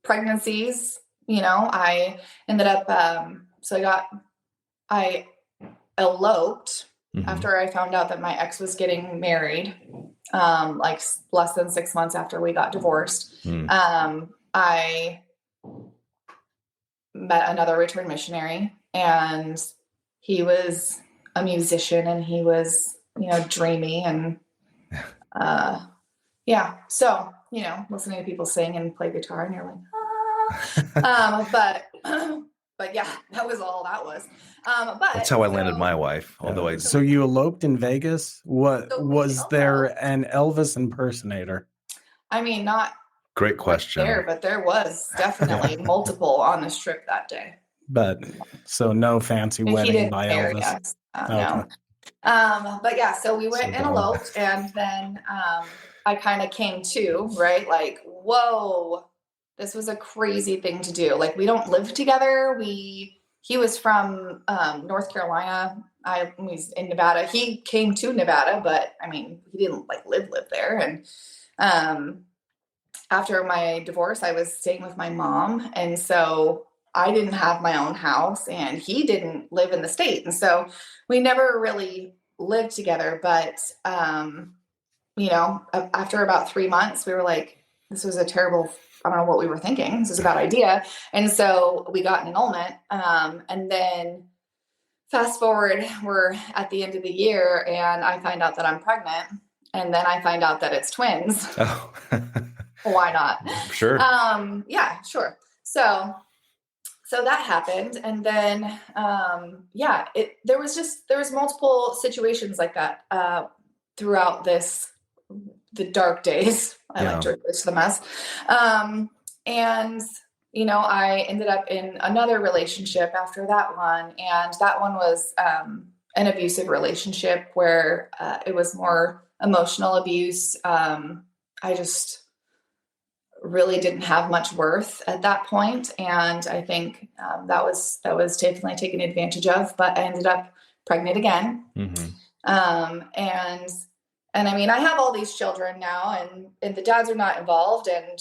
pregnancies, I ended up, I eloped after I found out that my ex was getting married, like less than 6 months after we got divorced. I met another return missionary, and he was a musician, and he was, dreamy, and so, listening to people sing and play guitar, and you're like, but yeah, that was all that was. But that's how I landed my wife. Although So you eloped in Vegas. What So was there an Elvis impersonator? I mean, not great question. there, but there was definitely multiple on this trip that day. But so no fancy And he wedding didn't by care, Elvis. yes. Okay. No. But yeah, so we went and eloped, and then I kind of came to, right? Like, whoa, this was a crazy thing to do. Like, we don't live together. He was from North Carolina. I was in Nevada. He came to Nevada, but I mean, he didn't like live there. And after my divorce, I was staying with my mom, and so I didn't have my own house, and he didn't live in the state. And so we never really lived together. But, after about 3 months, we were like, this was a terrible, I don't know what we were thinking. This is a bad idea. And so we got an annulment. And then fast forward, we're at the end of the year, and I find out that I'm pregnant. And then I find out that it's twins. Oh. Why not? Sure. Yeah, sure. So that happened. And then, there was multiple situations like that, throughout the dark days. I like to refer to them as, I ended up in another relationship after that one. And that one was, an abusive relationship where, it was more emotional abuse. I just really didn't have much worth at that point. And I think that was definitely taken advantage of, but I ended up pregnant again. And I mean, I have all these children now, and the dads are not involved, and,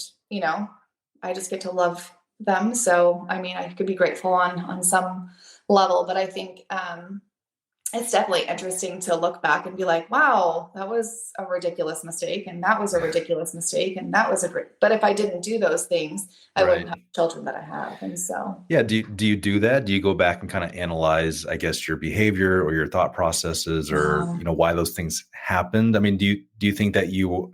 I just get to love them. So, I mean, I could be grateful on some level, but I think, it's definitely interesting to look back and be like, wow, that was a ridiculous mistake. And that was a ridiculous mistake. And that was but if I didn't do those things, I wouldn't have children that I have. And so, yeah. Do you do that? Do you go back and kind of analyze, I guess, your behavior or your thought processes, or, why those things happened? I mean, do you think that you,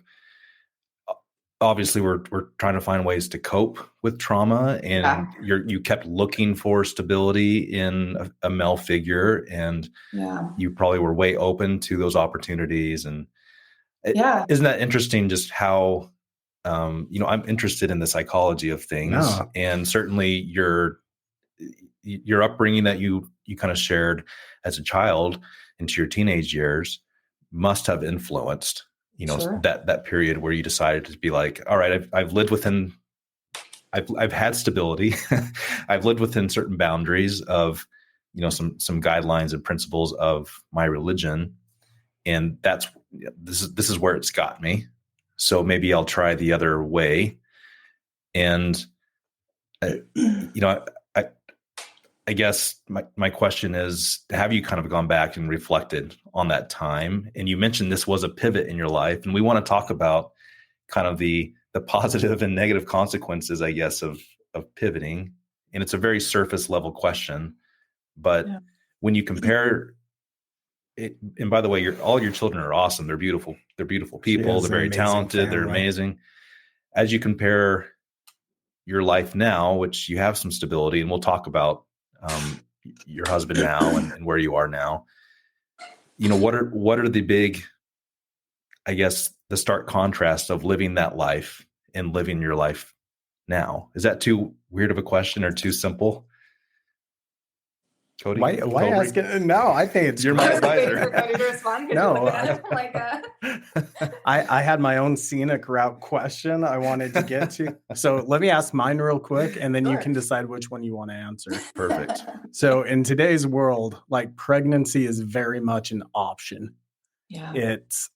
obviously we're trying to find ways to cope with trauma, and you kept looking for stability in a male figure, and you probably were way open to those opportunities. And isn't that interesting just how, I'm interested in the psychology of things, and certainly your upbringing that you kind of shared as a child into your teenage years must have influenced that period where you decided to be like, all right, I've lived within, I've had stability. I've lived within certain boundaries of, some guidelines and principles of my religion. And this is where it's got me. So maybe I'll try the other way. And, I I guess my question is, have you kind of gone back and reflected on that time? And you mentioned this was a pivot in your life, and we want to talk about kind of the positive and negative consequences, I guess, of pivoting. And it's a very surface level question, but when you compare it, and by the way, all your children are awesome. They're beautiful. They're beautiful people. They're very talented. They're amazing. As you compare your life now, which you have some stability, and we'll talk about your husband now and where you are now, what are the big, I guess, the stark contrast of living that life and living your life now? Is that too weird of a question or too simple? Cody? Why ask it? No, I think it's. You're my Waiting advisor. for Cody to respond. No, I I had my own scenic route question I wanted to get to. So let me ask mine real quick, and then you can decide which one you want to answer. Perfect. So in today's world, like, pregnancy is very much an option. Yeah. It's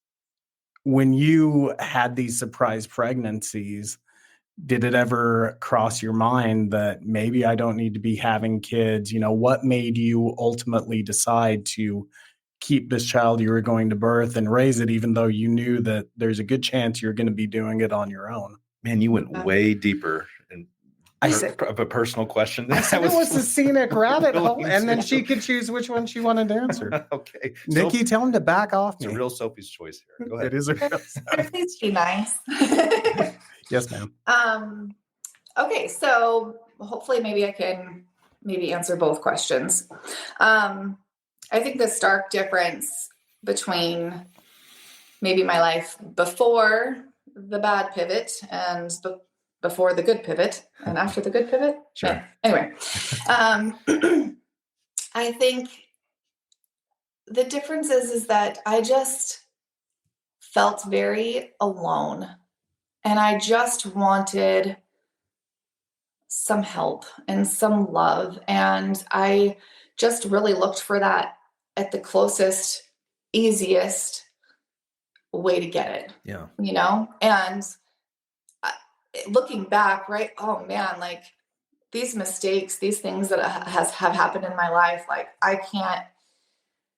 when you had these surprise pregnancies, did it ever cross your mind that maybe I don't need to be having kids? What made you ultimately decide to keep this child you were going to birth and raise it, even though you knew that there's a good chance you're going to be doing it on your own? Man, you went way deeper of a personal question. I said it was a scenic rabbit hole, and then she could choose which one she wanted to answer. Okay. Nikki, tell him to back off me. It's a real Sophie's choice here. Go ahead. It is a real. Please be nice. Yes, ma'am. Okay, so hopefully maybe I can answer both questions. I think the stark difference between maybe my life before the bad pivot and before the good pivot and after the good pivot. Sure. Yeah. Anyway, I think the difference is that I just felt very alone, and I just wanted some help and some love. And I just really looked for that at the closest, easiest way to get it. Yeah. And looking back, right? Oh man, like, these mistakes, these things that have happened in my life, like, I can't,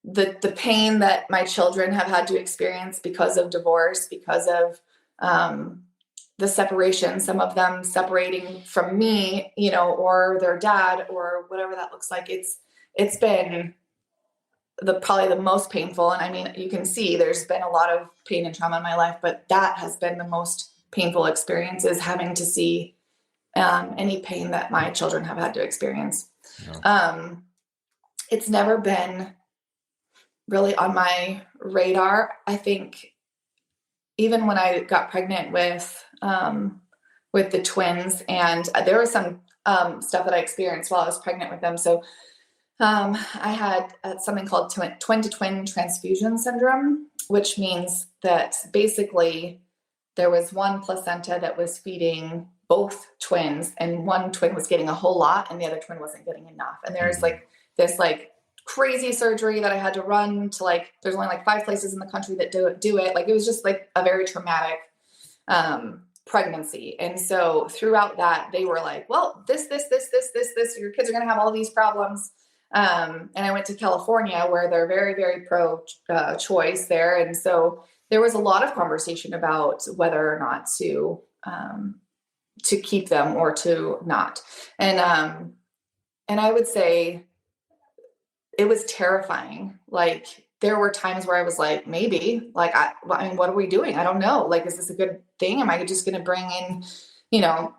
the pain that my children have had to experience because of divorce, because of the separation, some of them separating from me, or their dad, or whatever that looks like. It's been probably the most painful. And I mean, you can see there's been a lot of pain and trauma in my life, but that has been the most painful experience, is having to see any pain that my children have had to experience. Yeah. It's never been really on my radar. I think even when I got pregnant with the twins, and there was some stuff that I experienced while I was pregnant with them. So I had something called twin-to-twin transfusion syndrome, which means that basically there was one placenta that was feeding both twins, and one twin was getting a whole lot and the other twin wasn't getting enough. And there's this crazy surgery that I had to run to, there's only 5 places in the country that do it. It was just a very traumatic pregnancy. And so throughout that, they were like, well, this, your kids are going to have all these problems. And I went to California, where they're very, very pro choice there. And so there was a lot of conversation about whether or not to keep them or to not. And I would say it was terrifying. There were times where I was like, maybe, I mean, what are we doing? I don't know. Is this a good thing? Am I just going to bring in,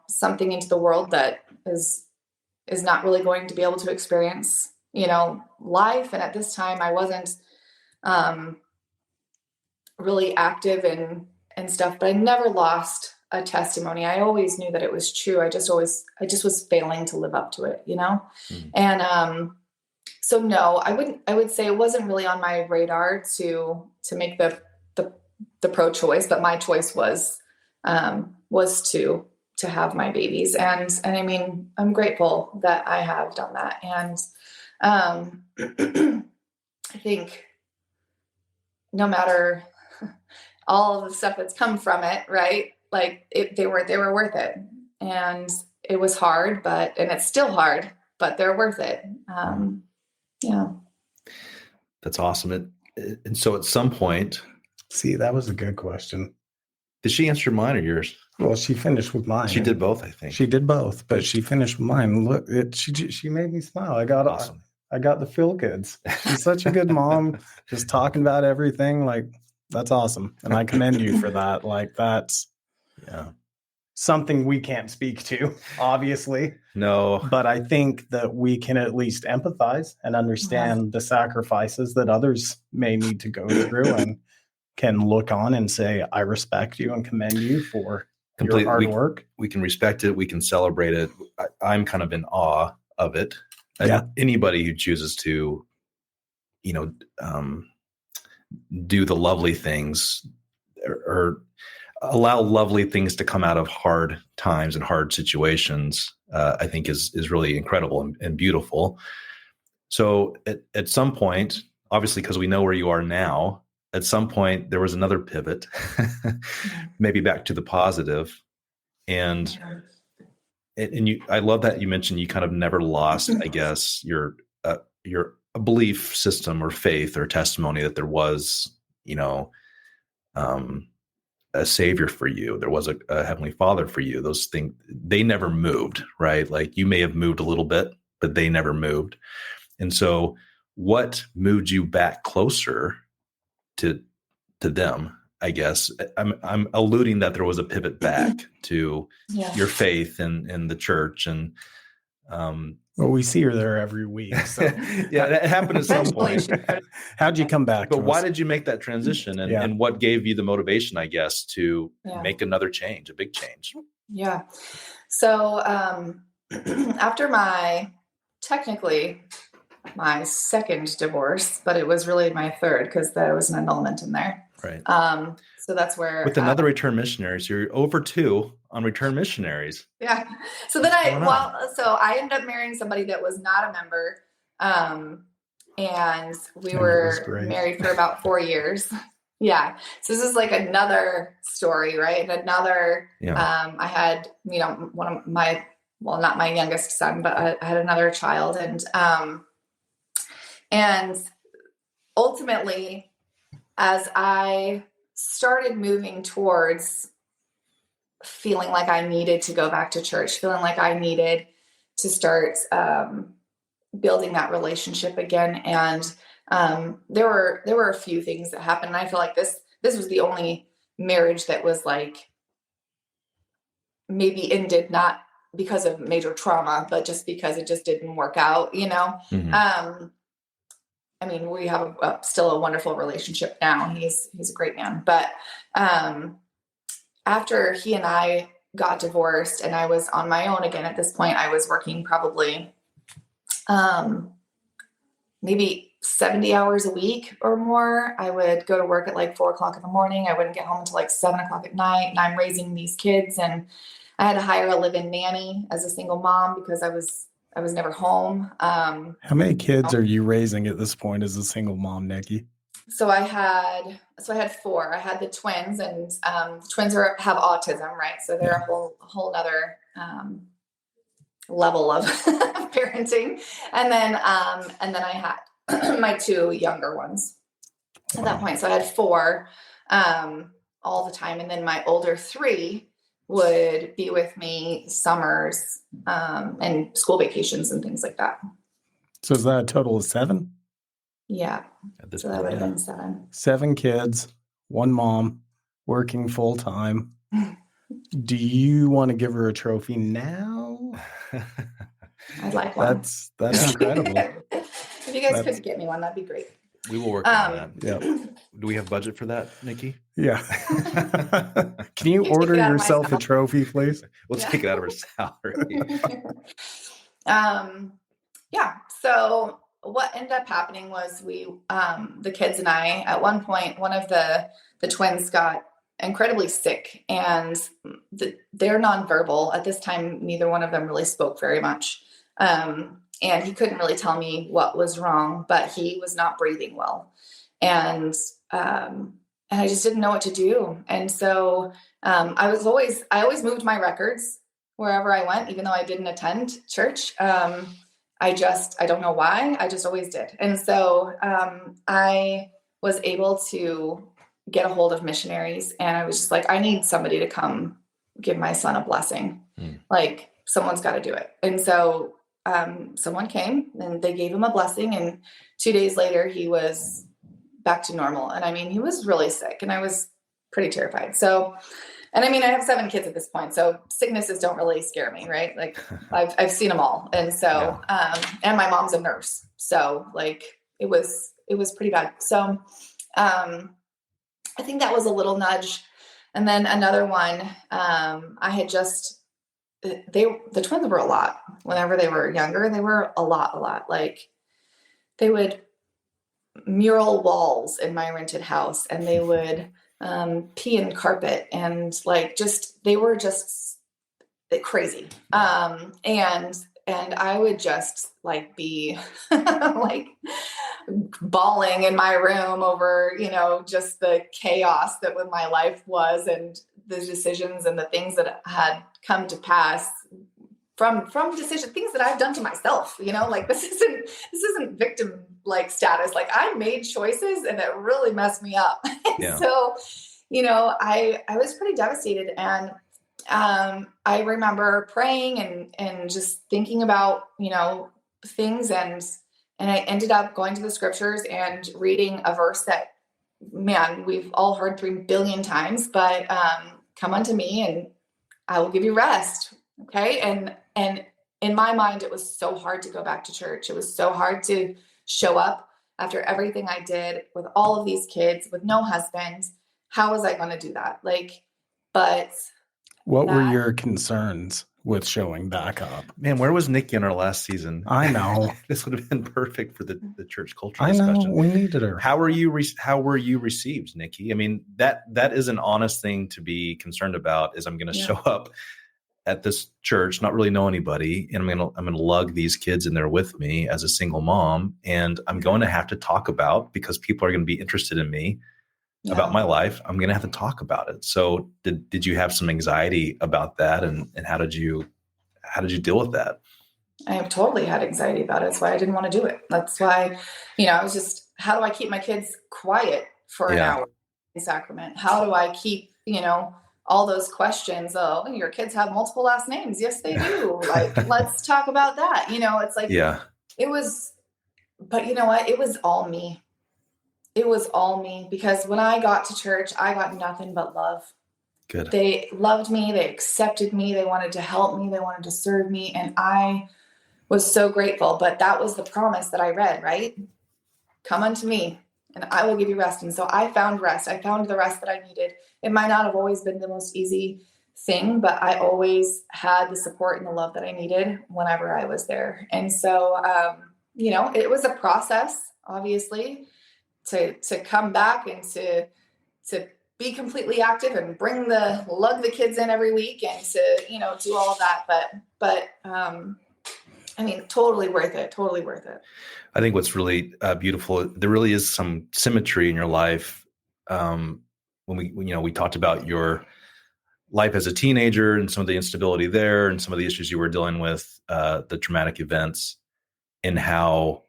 something into the world that is not really going to be able to experience, life? And at this time I wasn't really active and stuff, but I never lost a testimony. I always knew that it was true. I just was failing to live up to it, Mm-hmm. And, so no, I would say it wasn't really on my radar to make the pro-choice, but my choice was to have my babies. And I mean, I'm grateful that I have done that. And I think no matter all of the stuff that's come from it, right? They were worth it. And it was hard, and it's still hard. but they're worth it. Yeah. That's awesome. And so at some point, See, that was a good question. did she answer mine or yours? Well, she finished with mine. She did both, I think. She did both, but she finished with mine. Look, she made me smile. Awesome. I got the feel goods. She's such a good mom, just talking about everything. Like, that's awesome. And I commend you for that. Like, that's something we can't speak to, obviously. No. But I think that we can at least empathize and understand the sacrifices that others may need to go through, and can look on and say, I respect you and commend you for your hard work. We can respect it. We can celebrate it. I'm kind of in awe of it. Yeah. Anybody who chooses to, do the lovely things or allow lovely things to come out of hard times and hard situations, I think is really incredible and beautiful. So at some point, obviously, because we know where you are now, at some point there was another pivot, maybe back to the positive. And I love that you mentioned you kind of never lost, I guess, your belief system or faith or testimony that there was, a savior for you. There was a heavenly father for you. Those things, they never moved, right? Like, you may have moved a little bit, but they never moved. And so what moved you back closer to them? I guess I'm alluding that there was a pivot back to your faith and the church. And well, we see her there every week. So. yeah, that happened at some point. How'd you come back? But why did you make that transition? And what gave you the motivation, I guess, to make another change, a big change? Yeah. So after technically my second divorce, but it was really my third, because there was an annulment in there. Right. So that's where with another return missionary. So you're over 2 on return missionaries. Yeah. So then I ended up marrying somebody that was not a member. And we were married for about 4 years. Yeah. So this is like another story, right? And another, I had, one of not my youngest son, but I had another child, and ultimately, as I started moving towards feeling like I needed to go back to church, feeling like I needed to start building that relationship again. And there were a few things that happened. And I feel like this was the only marriage that was like maybe ended not because of major trauma, but just because it just didn't work out, Mm-hmm. I mean, we have still a wonderful relationship now. He's a great man. But after he and I got divorced and I was on my own again at this point, I was working probably maybe 70 hours a week or more. I would go to work at like 4:00 in the morning. I wouldn't get home until like 7:00 at night. And I'm raising these kids, and I had to hire a live-in nanny as a single mom because I was never home. How many kids are you raising at this point as a single mom, Nikki? So I had 4. I had the twins, and twins have autism, right? So they're a whole nother level of parenting. And then I had my 2 younger ones at that point. So I had 4 all the time, and then my older 3 would be with me summers and school vacations and things like that. So is that a total of 7? Yeah. So that would have been 7. 7 kids, 1 mom, working full time. Do you want to give her a trophy now? I'd like one. That's incredible. If you guys could get me one, that'd be great. We will work on that. Yeah. Do we have budget for that, Nikki? Yeah. Can you order yourself a trophy, please? We'll take it out of her salary. Yeah. So what ended up happening was we, the kids and I, at one point, one of the twins got incredibly sick, and they're nonverbal. At this time, neither one of them really spoke very much. And he couldn't really tell me what was wrong, but he was not breathing well. And I just didn't know what to do. And so I always moved my records wherever I went, even though I didn't attend church. I don't know why. I just always did. And so I was able to get a hold of missionaries, and I was just like, I need somebody to come give my son a blessing. Like, someone's got to do it. And so someone came and they gave him a blessing, and 2 days later he was back to normal. And I mean, he was really sick, and I was pretty terrified. So, and I mean, I have 7 kids at this point, so sicknesses don't really scare me, right? Like, I've seen them all. And so, and my mom's a nurse. So like, it was pretty bad. So, I think that was a little nudge. And then another one, I had just, the twins were a lot. Whenever they were younger, they were a lot. Like, they would mural walls in my rented house, and they would pee in carpet, and like, they were just crazy. And I would just like be like bawling in my room over, just the chaos that what my life was, and the decisions and the things that had come to pass from decision, things that I've done to myself, like, this isn't victim like status. Like, I made choices, and it really messed me up. So, I was pretty devastated. And I remember praying and just thinking about, things, and I ended up going to the scriptures and reading a verse that, man, we've all heard 3 billion times, but come unto me and I will give you rest. Okay. And in my mind, it was so hard to go back to church. It was so hard to show up after everything I did with all of these kids, with no husband. How was I going to do that? Like, but what were your concerns with showing back up? Man, where was Nikki in our last season? I know. This would have been perfect for the church culture I discussion. know, we needed her. How were you received, Nikki? I mean, that is an honest thing to be concerned about, is I'm going to show up at this church, not really know anybody, and I'm going to lug these kids in there with me as a single mom, and I'm going to have to talk about, because people are going to be interested in me, about my life, I'm going to have to talk about it. So did you have some anxiety about that? And how did you deal with that? I have totally had anxiety about it. That's why I didn't want to do it. That's why, I was just, how do I keep my kids quiet for an hour in sacrament? How do I keep, all those questions? Oh, your kids have multiple last names. Yes, they do. Like, let's talk about that. It's like, it was, but you know what? It was all me. It was all me, because when I got to church, I got nothing but love. Good. They loved me. They accepted me. They wanted to help me. They wanted to serve me. And I was so grateful. But that was the promise that I read, right? Come unto me and I will give you rest. And so I found rest. I found the rest that I needed. It might not have always been the most easy thing, but I always had the support and the love that I needed whenever I was there. And so, it was a process, obviously, to come back and to be completely active and lug the kids in every week and to, do all of that. But I mean, totally worth it. Totally worth it. I think what's really beautiful, there really is some symmetry in your life. When we talked about your life as a teenager and some of the instability there and some of the issues you were dealing with, the traumatic events, and how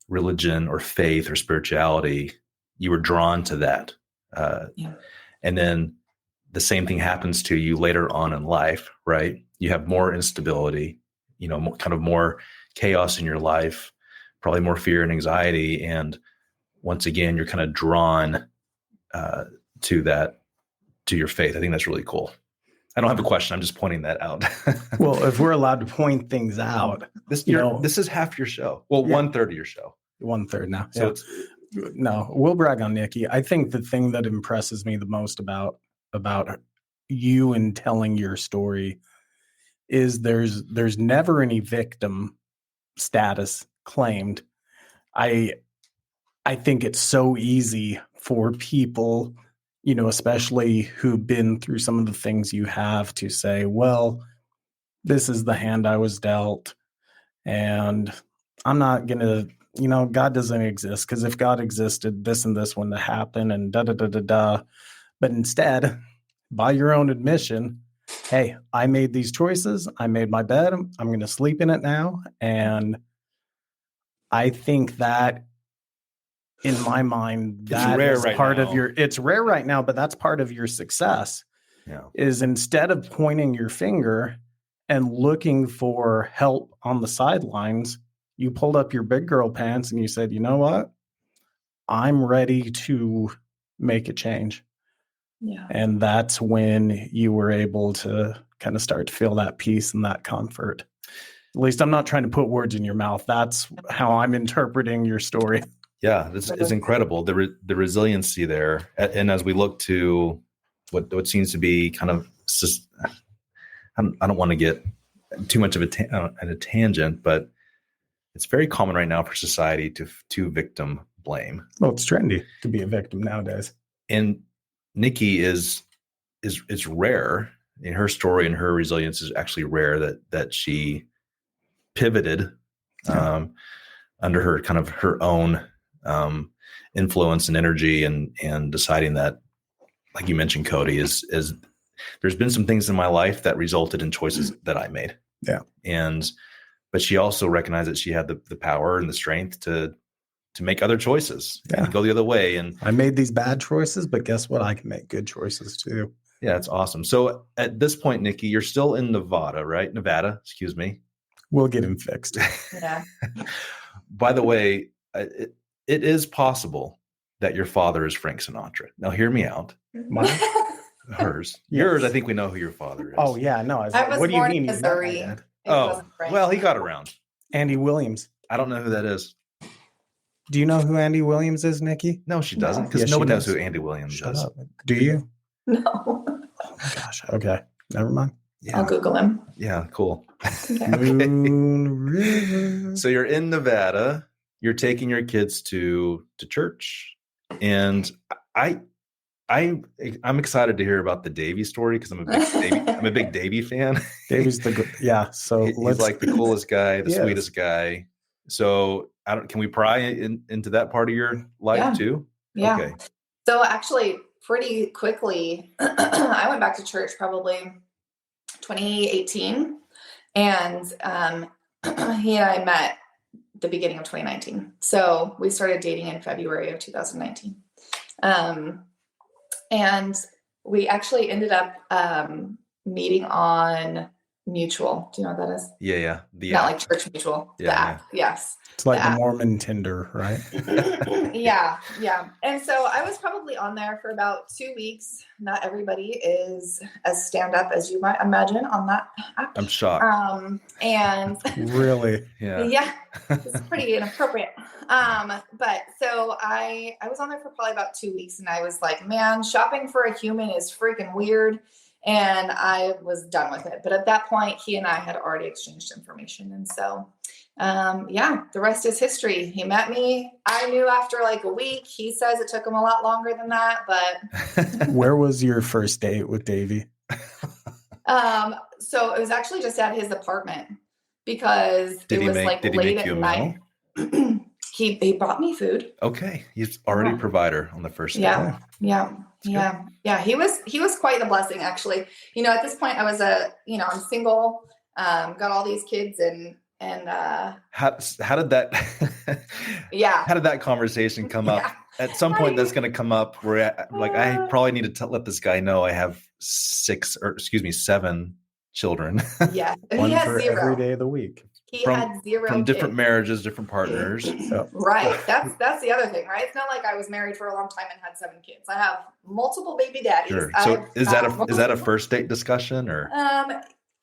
religion or faith or spirituality, you were drawn to that. And then the same thing happens to you later on in life, right? You have more instability, kind of more chaos in your life, probably more fear and anxiety. And once again, you're kind of drawn to your faith. I think that's really cool. I don't have a question. I'm just pointing that out. Well, if we're allowed to point things out, this is half your show. Well, 1/3 of your show. 1/3 now. So no, we'll brag on Nikki. I think the thing that impresses me the most about you and telling your story is there's never any victim status claimed. I think it's so easy for people, especially who've been through some of the things you have, to say, well, this is the hand I was dealt, and I'm not going to, God doesn't exist, because if God existed, this and this wouldn't happen, and da-da-da-da-da. But instead, by your own admission, hey, I made these choices. I made my bed. I'm going to sleep in it now. And I think that in my mind, It's that rare is right part now. of your, it's rare right now, but that's part of your success Yeah. is instead of pointing your finger and looking for help on the sidelines, you pulled up your big girl pants and you said, you know what? I'm ready to make a change. Yeah. And that's when you were able to kind of start to feel that peace and that comfort. At least I'm not trying to put words in your mouth. That's how I'm interpreting your story. Yeah, it's incredible. The resiliency there. And as we look to what seems to be kind of, I don't want to get too much of a tangent, but it's very common right now for society to victim blame. Well, it's trendy to be a victim nowadays. And Nikki is rare in her story, and her resilience is actually rare that she pivoted under her kind of her own influence and energy, and deciding that, like you mentioned, Cody, is there's been some things in my life that resulted in choices that I made. Yeah. But she also recognized that she had the power and the strength to make other choices and go the other way. And I made these bad choices, but guess what? I can make good choices too. yeah, it's awesome. So at this point, Nikki, you're still in Nevada, right? Nevada, excuse me. We'll get him fixed. Yeah. By the way, it is possible that your father is Frank Sinatra. Now, hear me out. Hers. Yes. Yours, I think we know who your father is. Oh, yeah. No, I was I like, was what do you born mean? in He's not my Missouri. dad? It Oh, wasn't Frank. well, he got around. Andy Williams. I don't know who that is. Do you know who Andy Williams is, Nikki? No, she doesn't, because Yes, she nobody knows does. who Andy Williams Shut is. up. Do you? No. Oh my gosh. Okay. Never mind. Yeah. I'll Google him. Yeah, cool. Okay. Moon River. So you're in Nevada. You're taking your kids to church, and I'm excited to hear about the Davy story because I'm a big Davy fan. Davy's yeah. So He's like the coolest guy, the Yes. sweetest guy. So can we pry into that part of your life Yeah. too? Yeah. Okay. So actually, pretty quickly, I went back to church probably 2018, and he and I met the beginning of 2019. So we started dating in February of 2019, and we actually ended up meeting on Mutual. Do you know what that is? Yeah. Not like Church Mutual. Yeah, The app. Yes. It's like the the app. Mormon Tinder, right? Yeah. And so I was probably on there for about 2 weeks. Not everybody is as stand up as you might imagine on that app. I'm shocked. And Really? Yeah. it's pretty inappropriate. But so I was on there for probably about 2 weeks, and I was like, man, shopping for a human is freaking weird. And I was done with it. But at that point, he and I had already exchanged information. And so, the rest is history. He met me. I knew after like a week. He says it took him a lot longer than that. But Where was your first date with Davey? so it was actually just at his apartment because it was like late at night. He brought me food. Okay. He's already a provider on the first day. Yeah. He was quite the blessing, actually. At this point I was I'm single, got all these kids and how did that how did that conversation come up? At some point that's going to come up where I probably need to let this guy know I have 7 children. Yeah. One He has for 0. every day of the week. He had 0 from different kids. marriages, different partners. So, Right. That's the other thing, right? It's not like I was married for a long time and had 7 kids. I have multiple baby daddies. Sure. So is that a first date discussion or?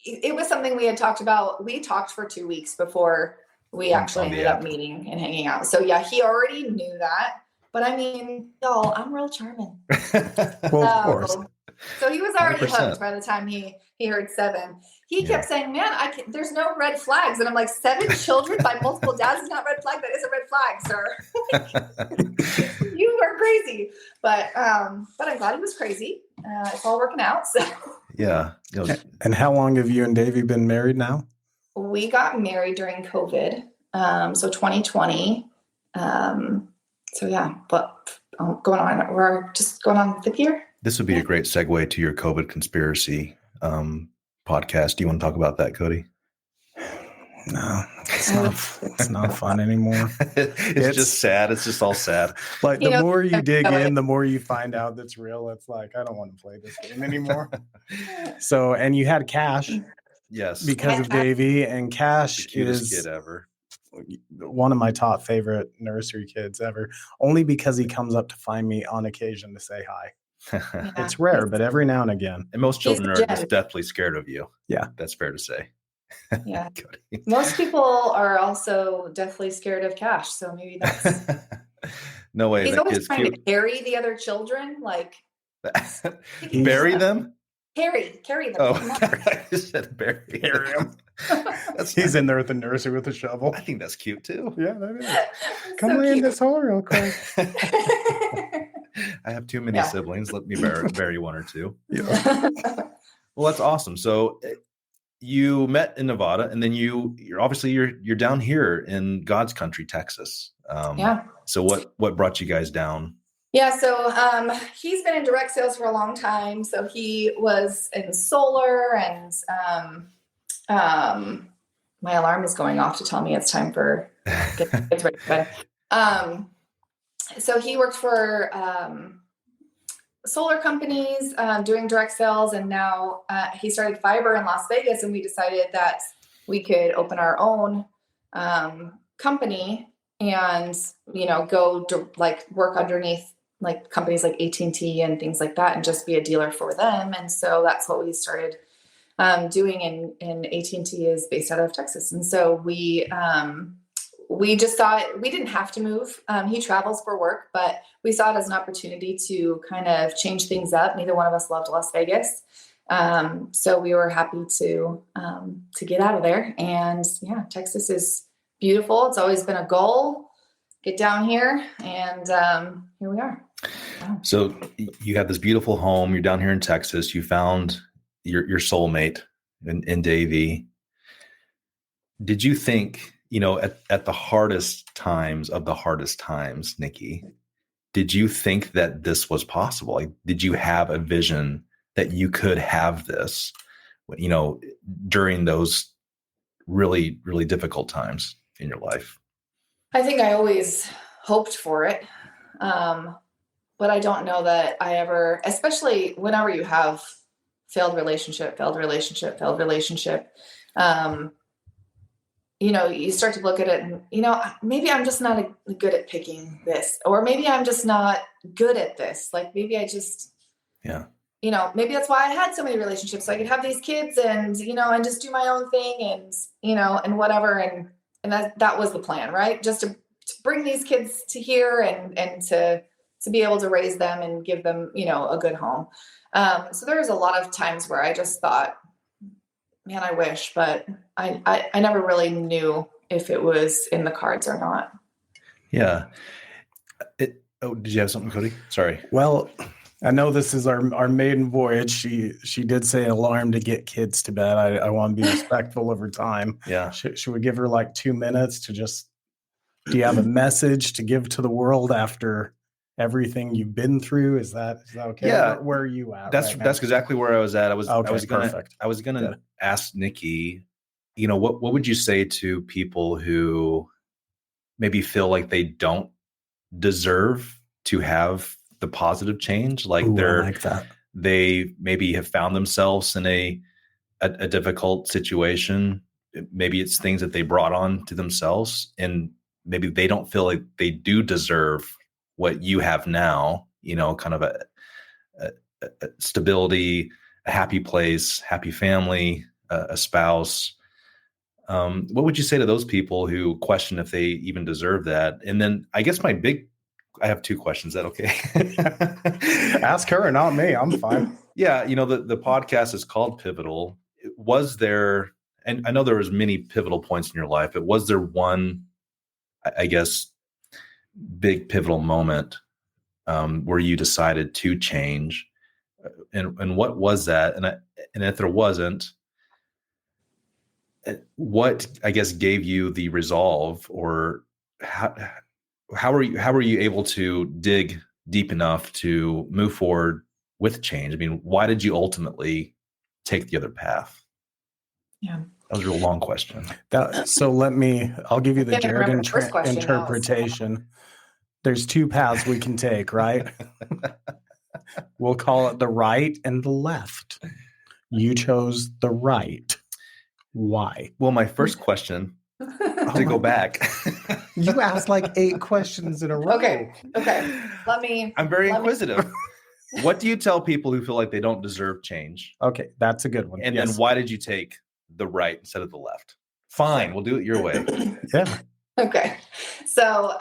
It was something we had talked about. We talked for 2 weeks before we actually ended up meeting and hanging out. So yeah, he already knew that. But I mean, y'all, I'm real charming. well, of course. So he was already 100%. hooked by the time he heard 7. He kept saying, man, there's no red flags. And I'm like, 7 children by multiple dads is not red flag. That is a red flag, sir. You are crazy. But I'm glad he was crazy. It's all working out. So Yeah. And how long have you and Davey been married now? we got married during COVID. So 2020. So yeah, but we're just going on 5th year. This would be a great segue to your COVID conspiracy podcast. Do you want to talk about that, Cody? No, It's not fun anymore. It's just sad. It's just all sad. Like You the know, more you dig like- in, the more you find out that's real. It's like, I don't want to play this game anymore. So, and you had Cash Yes. because of Davey, and the Cash cutest is kid ever. one of my top favorite nursery kids ever, only because he comes up to find me on occasion to say hi. Yeah. It's rare, but every now and again. And most He's children a are gem. just deathly scared of you. Yeah. That's fair to say. Yeah. Cody. Most people are also deathly scared of Cash, so maybe that's. No way. He's That always kid's trying to cute. carry the other children, like Bury them? carry them. Oh, Come on. I just said bury him. That's He's in there at the nursery with a shovel. I think that's cute too. Yeah, that is. So Come lay in cute. this hole real quick. I have too many Yeah. siblings. Let me bury one or two. Yeah. Well, that's awesome. So you met in Nevada, and then you're obviously you're down here in God's country, Texas. Yeah. So what brought you guys down? Yeah, so he's been in direct sales for a long time. So he was in solar, and my alarm is going off to tell me it's time for get kids ready for bed. So he worked for solar companies doing direct sales, and now he started fiber in Las Vegas, and we decided that we could open our own company and go to work underneath like companies like AT&T and things like that, and just be a dealer for them. And so that's what we started doing. And AT&T is based out of Texas, and so we just thought we didn't have to move. He travels for work, but we saw it as an opportunity to kind of change things up. Neither one of us loved Las Vegas. So we were happy to get out of there. And yeah, Texas is beautiful. It's always been a goal. Get down here, and here we are. Wow. So you have this beautiful home. You're down here in Texas. You found your soulmate in Davey. Did you think, at the hardest times of the hardest times, Nikki, did you think that this was possible? Like, did you have a vision that you could have this, during those really, really difficult times in your life? I think I always hoped for it. But I don't know that I ever, especially whenever you have failed relationship, you start to look at it and, maybe I'm just not good at picking this, or maybe I'm just not good at this. Like maybe I just, maybe that's why I had so many relationships. So I could have these kids and, and just do my own thing and, and whatever. And that was the plan, right? Just to bring these kids to here and to be able to raise them and give them, a good home. So there was a lot of times where I just thought, man, I wish, but I never really knew if it was in the cards or not. Yeah. Did you have something, Cody? Sorry. Well, I know this is our maiden voyage. She did say alarm to get kids to bed. I want to be respectful of her time. Yeah. Should we give her like 2 minutes to just, do you have a message to give to the world after everything you've been through? Is that okay? Yeah. Where are you at? That's right now? that's exactly where I was at. I was Perfect. gonna Good. ask Nikki, what would you say to people who maybe feel like they don't deserve to have the positive change? Like Ooh, I like that. they maybe have found themselves in a difficult situation. Maybe it's things that they brought on to themselves, and maybe they don't feel like they do deserve what you have now, kind of a stability, a happy place, happy family, a spouse. What would you say to those people who question if they even deserve that? And then I guess I have two questions. Is that okay? Ask her, not me. I'm fine. Yeah. The podcast is called Pivotal. Was there, and I know there was many pivotal points in your life, but was there one, I guess, big pivotal moment where you decided to change, and what was that? And if there wasn't, what I guess gave you the resolve, or how were you able to dig deep enough to move forward with change? I mean, why did you ultimately take the other path? Yeah. That was a real long question. I'll give you the I can't Jared remember the first question now, so- interpretation. There's two paths we can take, right? We'll call it the right and the left. You chose the right. Why? Well, my first question to go back. You asked like 8 questions in a row. Okay. I'm very let me- inquisitive. What do you tell people who feel like they don't deserve change? Okay, that's a good one. And Yes. then why did you take the right instead of the left? Fine, we'll do it your way. Yeah. Okay. So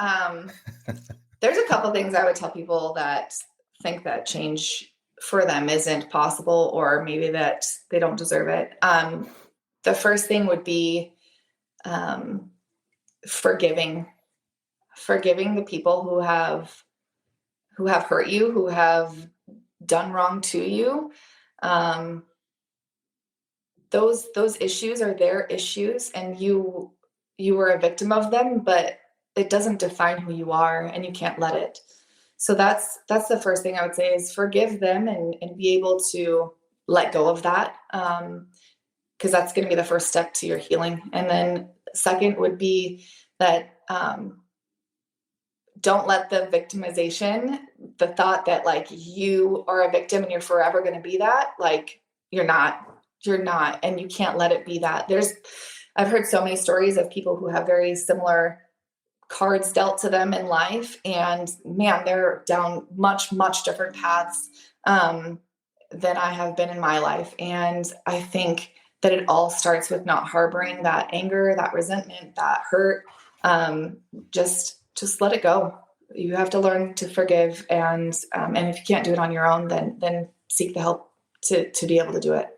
there's a couple things I would tell people that think that change for them isn't possible, or maybe that they don't deserve it. The first thing would be forgiving the people who have hurt you, who have done wrong to you. Those issues are their issues, and you were a victim of them, but it doesn't define who you are, and you can't let it. So that's the first thing I would say is forgive them and be able to let go of that. Because that's going to be the first step to your healing. And then second would be that don't let the victimization, the thought that like you are a victim and you're forever going to be that, like you're not, and you can't let it be that. I've heard so many stories of people who have very similar cards dealt to them in life, and man, they're down much, much different paths than I have been in my life. And I think that it all starts with not harboring that anger, that resentment, that hurt. Just let it go. You have to learn to forgive, and if you can't do it on your own, then seek the help to be able to do it.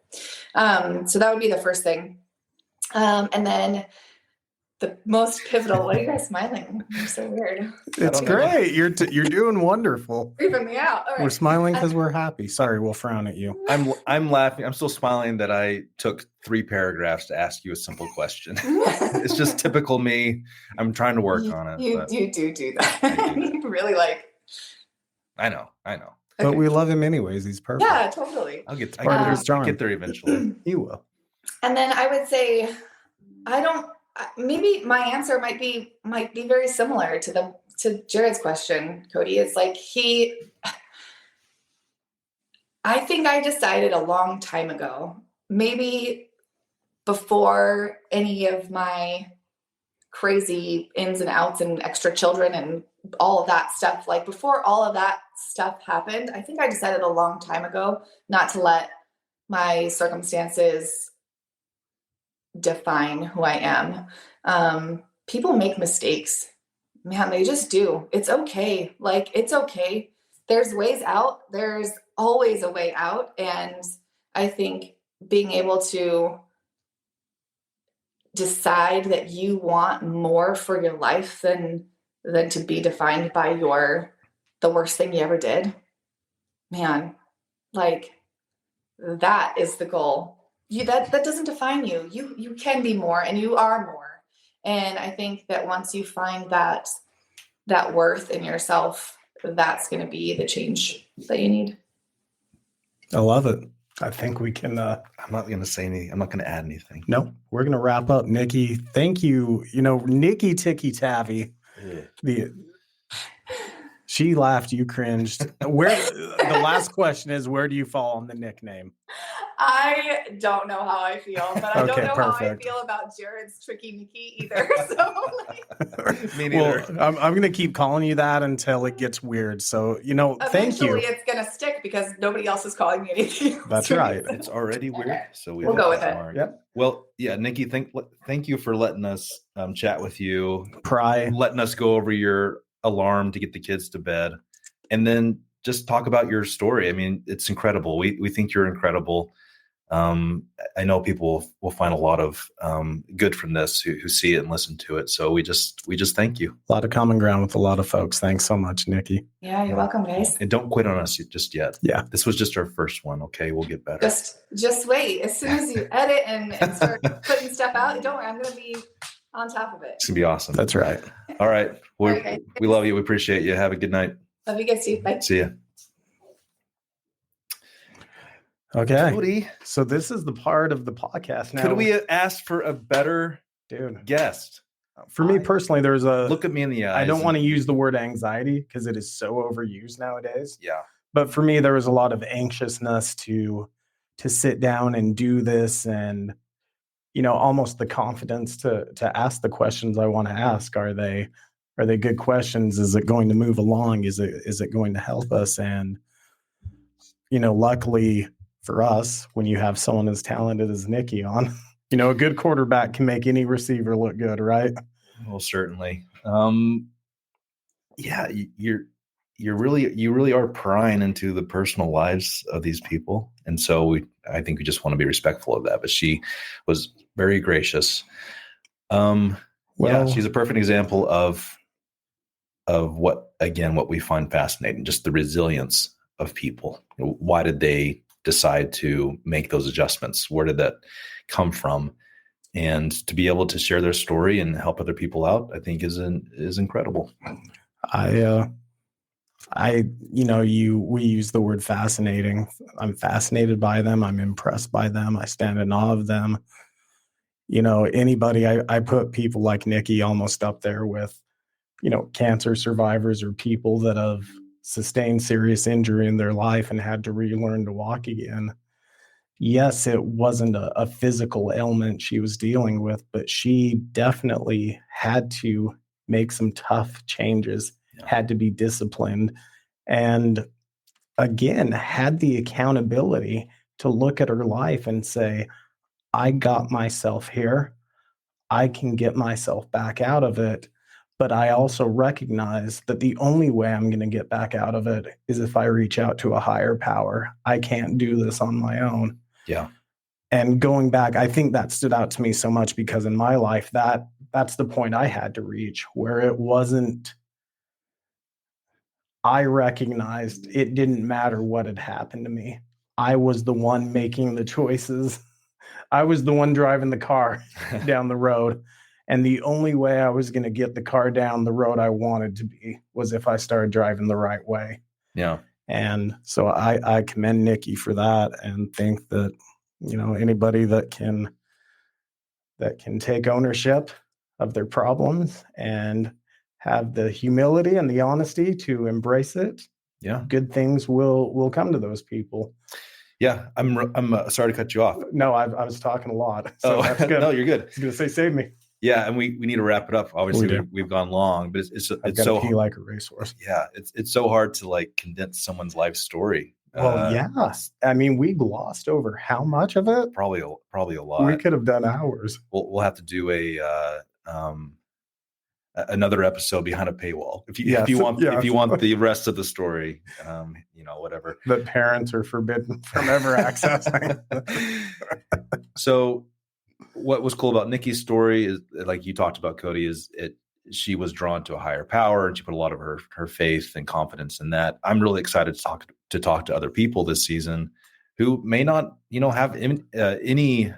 So that would be the first thing. And then the most pivotal. What are you guys smiling? You're so weird. It's great. You're doing wonderful. Creeping me out. All right. We're smiling because we're happy. Sorry, we'll frown at you. I'm laughing. I'm still smiling that I took 3 paragraphs to ask you a simple question. It's just typical me. I'm trying to work on it. You do that. You really like. I know. But Okay. we love him anyways. He's perfect. Yeah, totally. I'll get Part of his charm. get there eventually. He will. And then I would say, maybe my answer might be very similar to Jared's question, Cody. It's like I think I decided a long time ago, maybe before any of my crazy ins and outs and extra children and all of that stuff, like before all of that stuff happened, I think I decided a long time ago not to let my circumstances define who I am. People make mistakes, man, they just do. It's okay. Like, it's okay. There's ways out. There's always a way out. And I think being able to decide that you want more for your life than to be defined by the worst thing you ever did, man, like that is the goal. That doesn't define you. You can be more, and you are more. And I think that once you find that worth in yourself, that's going to be the change that you need. I love it. I think we can. I'm not going to say anything. I'm not going to add anything. No, we're going to wrap up. Nikki, thank you. Nikki Ticky Tavi. She laughed. You cringed. The last question is, where do you fall on the nickname? I don't know how I feel, but I don't know how I perfect. feel about Jared's Tricky Nikki either. So, Me neither. Well, I'm going to keep calling you that until it gets weird. So, thank eventually you. it's going to stick because nobody else is calling me anything. That's right. It's already weird. Okay. So We'll go with it. Yep. Well, yeah, Nikki, thank you for letting us chat with you, Pry. letting us go over your alarm to get the kids to bed, and then just talk about your story. I mean, it's incredible. We think you're incredible. I know people will find a lot of good from this who see it and listen to it. So we just thank you. A lot of common ground with a lot of folks. Thanks so much, Nikki. Yeah, you're welcome, guys. And don't quit on us just yet. Yeah. This was just our first one. Okay. We'll get better. Just wait. As soon as you edit and start putting stuff out, don't worry, I'm going to be on top of it. It's going to be awesome. That's right. All right. Okay. We love you. We appreciate you. Have a good night. Love you guys too. Bye. See ya. Okay. Cody, So this is the part of the podcast now. could we ask for a better dude? guest? For me personally, there's a Look at me in the eyes. I don't want to use the word anxiety because it is so overused nowadays. Yeah. But for me, there was a lot of anxiousness to sit down and do this, and almost the confidence to ask the questions I want to ask. Are they good questions? Is it going to move along? Is it going to help us? And luckily for us, when you have someone as talented as Nikki on, a good quarterback can make any receiver look good, right? Well, certainly. Yeah, you really are prying into the personal lives of these people, and so I think we just want to be respectful of that. But she was very gracious. She's a perfect example of what we find fascinating, just the resilience of people. Why did they decide to make those adjustments? Where did that come from? And to be able to share their story and help other people out, I think is incredible. We use the word fascinating. I'm fascinated by them. I'm impressed by them. I stand in awe of them. Anybody, I put people like Nikki almost up there with, cancer survivors or people that have sustained serious injury in their life and had to relearn to walk again. Yes, it wasn't a physical ailment she was dealing with, but she definitely had to make some tough changes, had to be disciplined, and again, had the accountability to look at her life and say, I got myself here. I can get myself back out of it. But I also recognize that the only way I'm going to get back out of it is if I reach out to a higher power. I can't do this on my own. Yeah. And going back, I think that stood out to me so much because in my life, that's the point I had to reach, where it wasn't, I recognized it didn't matter what had happened to me. I was the one making the choices. I was the one driving the car down the road. And the only way I was going to get the car down the road I wanted to be was if I started driving the right way. Yeah. And so I commend Nikki for that, and think that, anybody that can take ownership of their problems and have the humility and the honesty to embrace it, good things will come to those people. Yeah, I'm sorry to cut you off. No, I was talking a lot. So that's good. No, you're good. I was going to say, save me. Yeah, and we need to wrap it up. Obviously, we've gone long, but it's so pee like a racehorse. Yeah, it's so hard to condense someone's life story. Well, I mean, we glossed over how much of it. Probably a lot. We could have done hours. We'll have to do another episode behind a paywall if you want the rest of the story. Whatever. That parents are forbidden from ever accessing. So, what was cool about Nikki's story is, like you talked about, Cody, she was drawn to a higher power, and she put a lot of her faith and confidence in that. I'm really excited to talk to other people this season who may not, have any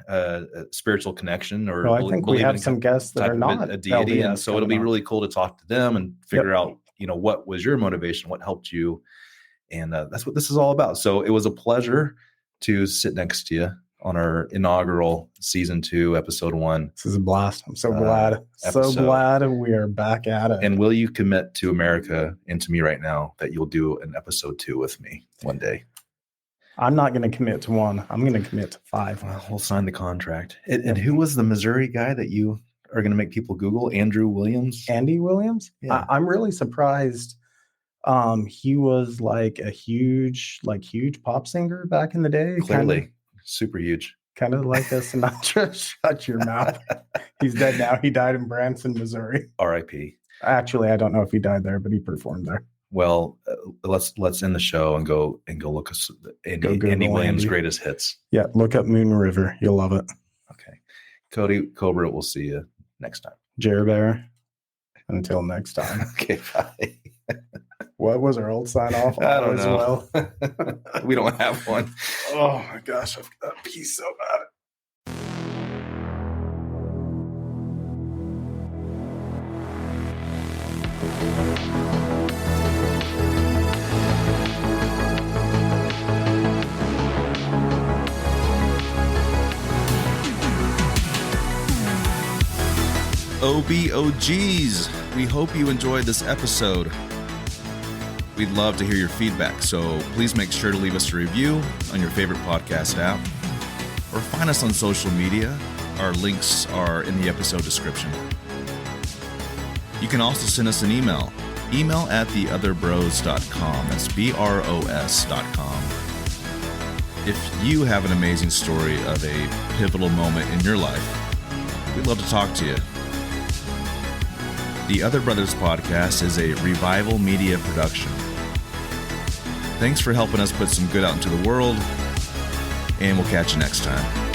spiritual connection or. I think we have some guests that are not a deity, and so it'll be really cool to talk to them and figure out, what was your motivation, what helped you, and that's what this is all about. So it was a pleasure to sit next to you on our inaugural season 2, episode 1. This is a blast. I'm so glad. Episode. So glad we are back at it. And will you commit to America and to me right now that you'll do an episode 2 with me one day? I'm not going to commit to 1. I'm going to commit to 5. Well, we'll sign the contract. And who was the Missouri guy that you are going to make people Google? Andrew Williams? Andy Williams? Yeah. I'm really surprised. He was like a huge pop singer back in the day. Clearly. Super huge. Kind of like a Sinatra. Shut your mouth. He's dead now. He died in Branson, Missouri. R.I.P. Actually, I don't know if he died there, but he performed there. Well, let's end the show and go look at Andy Williams' greatest hits. Yeah, look up Moon River. You'll love it. Okay. Cody, Cobra, we'll see you next time. Jerbear. Until next time. Okay, bye. What was our old sign off? I don't know. Well? We don't have one. Oh my gosh, I've got to pee so bad. OBOGs, we hope you enjoyed this episode. We'd love to hear your feedback, so please make sure to leave us a review on your favorite podcast app or find us on social media. Our links are in the episode description. You can also send us an email at theotherbros.com. That's BROS.com. If you have an amazing story of a pivotal moment in your life, we'd love to talk to you. The Other Brothers podcast is a Revivl media production. Thanks for helping us put some good out into the world, and we'll catch you next time.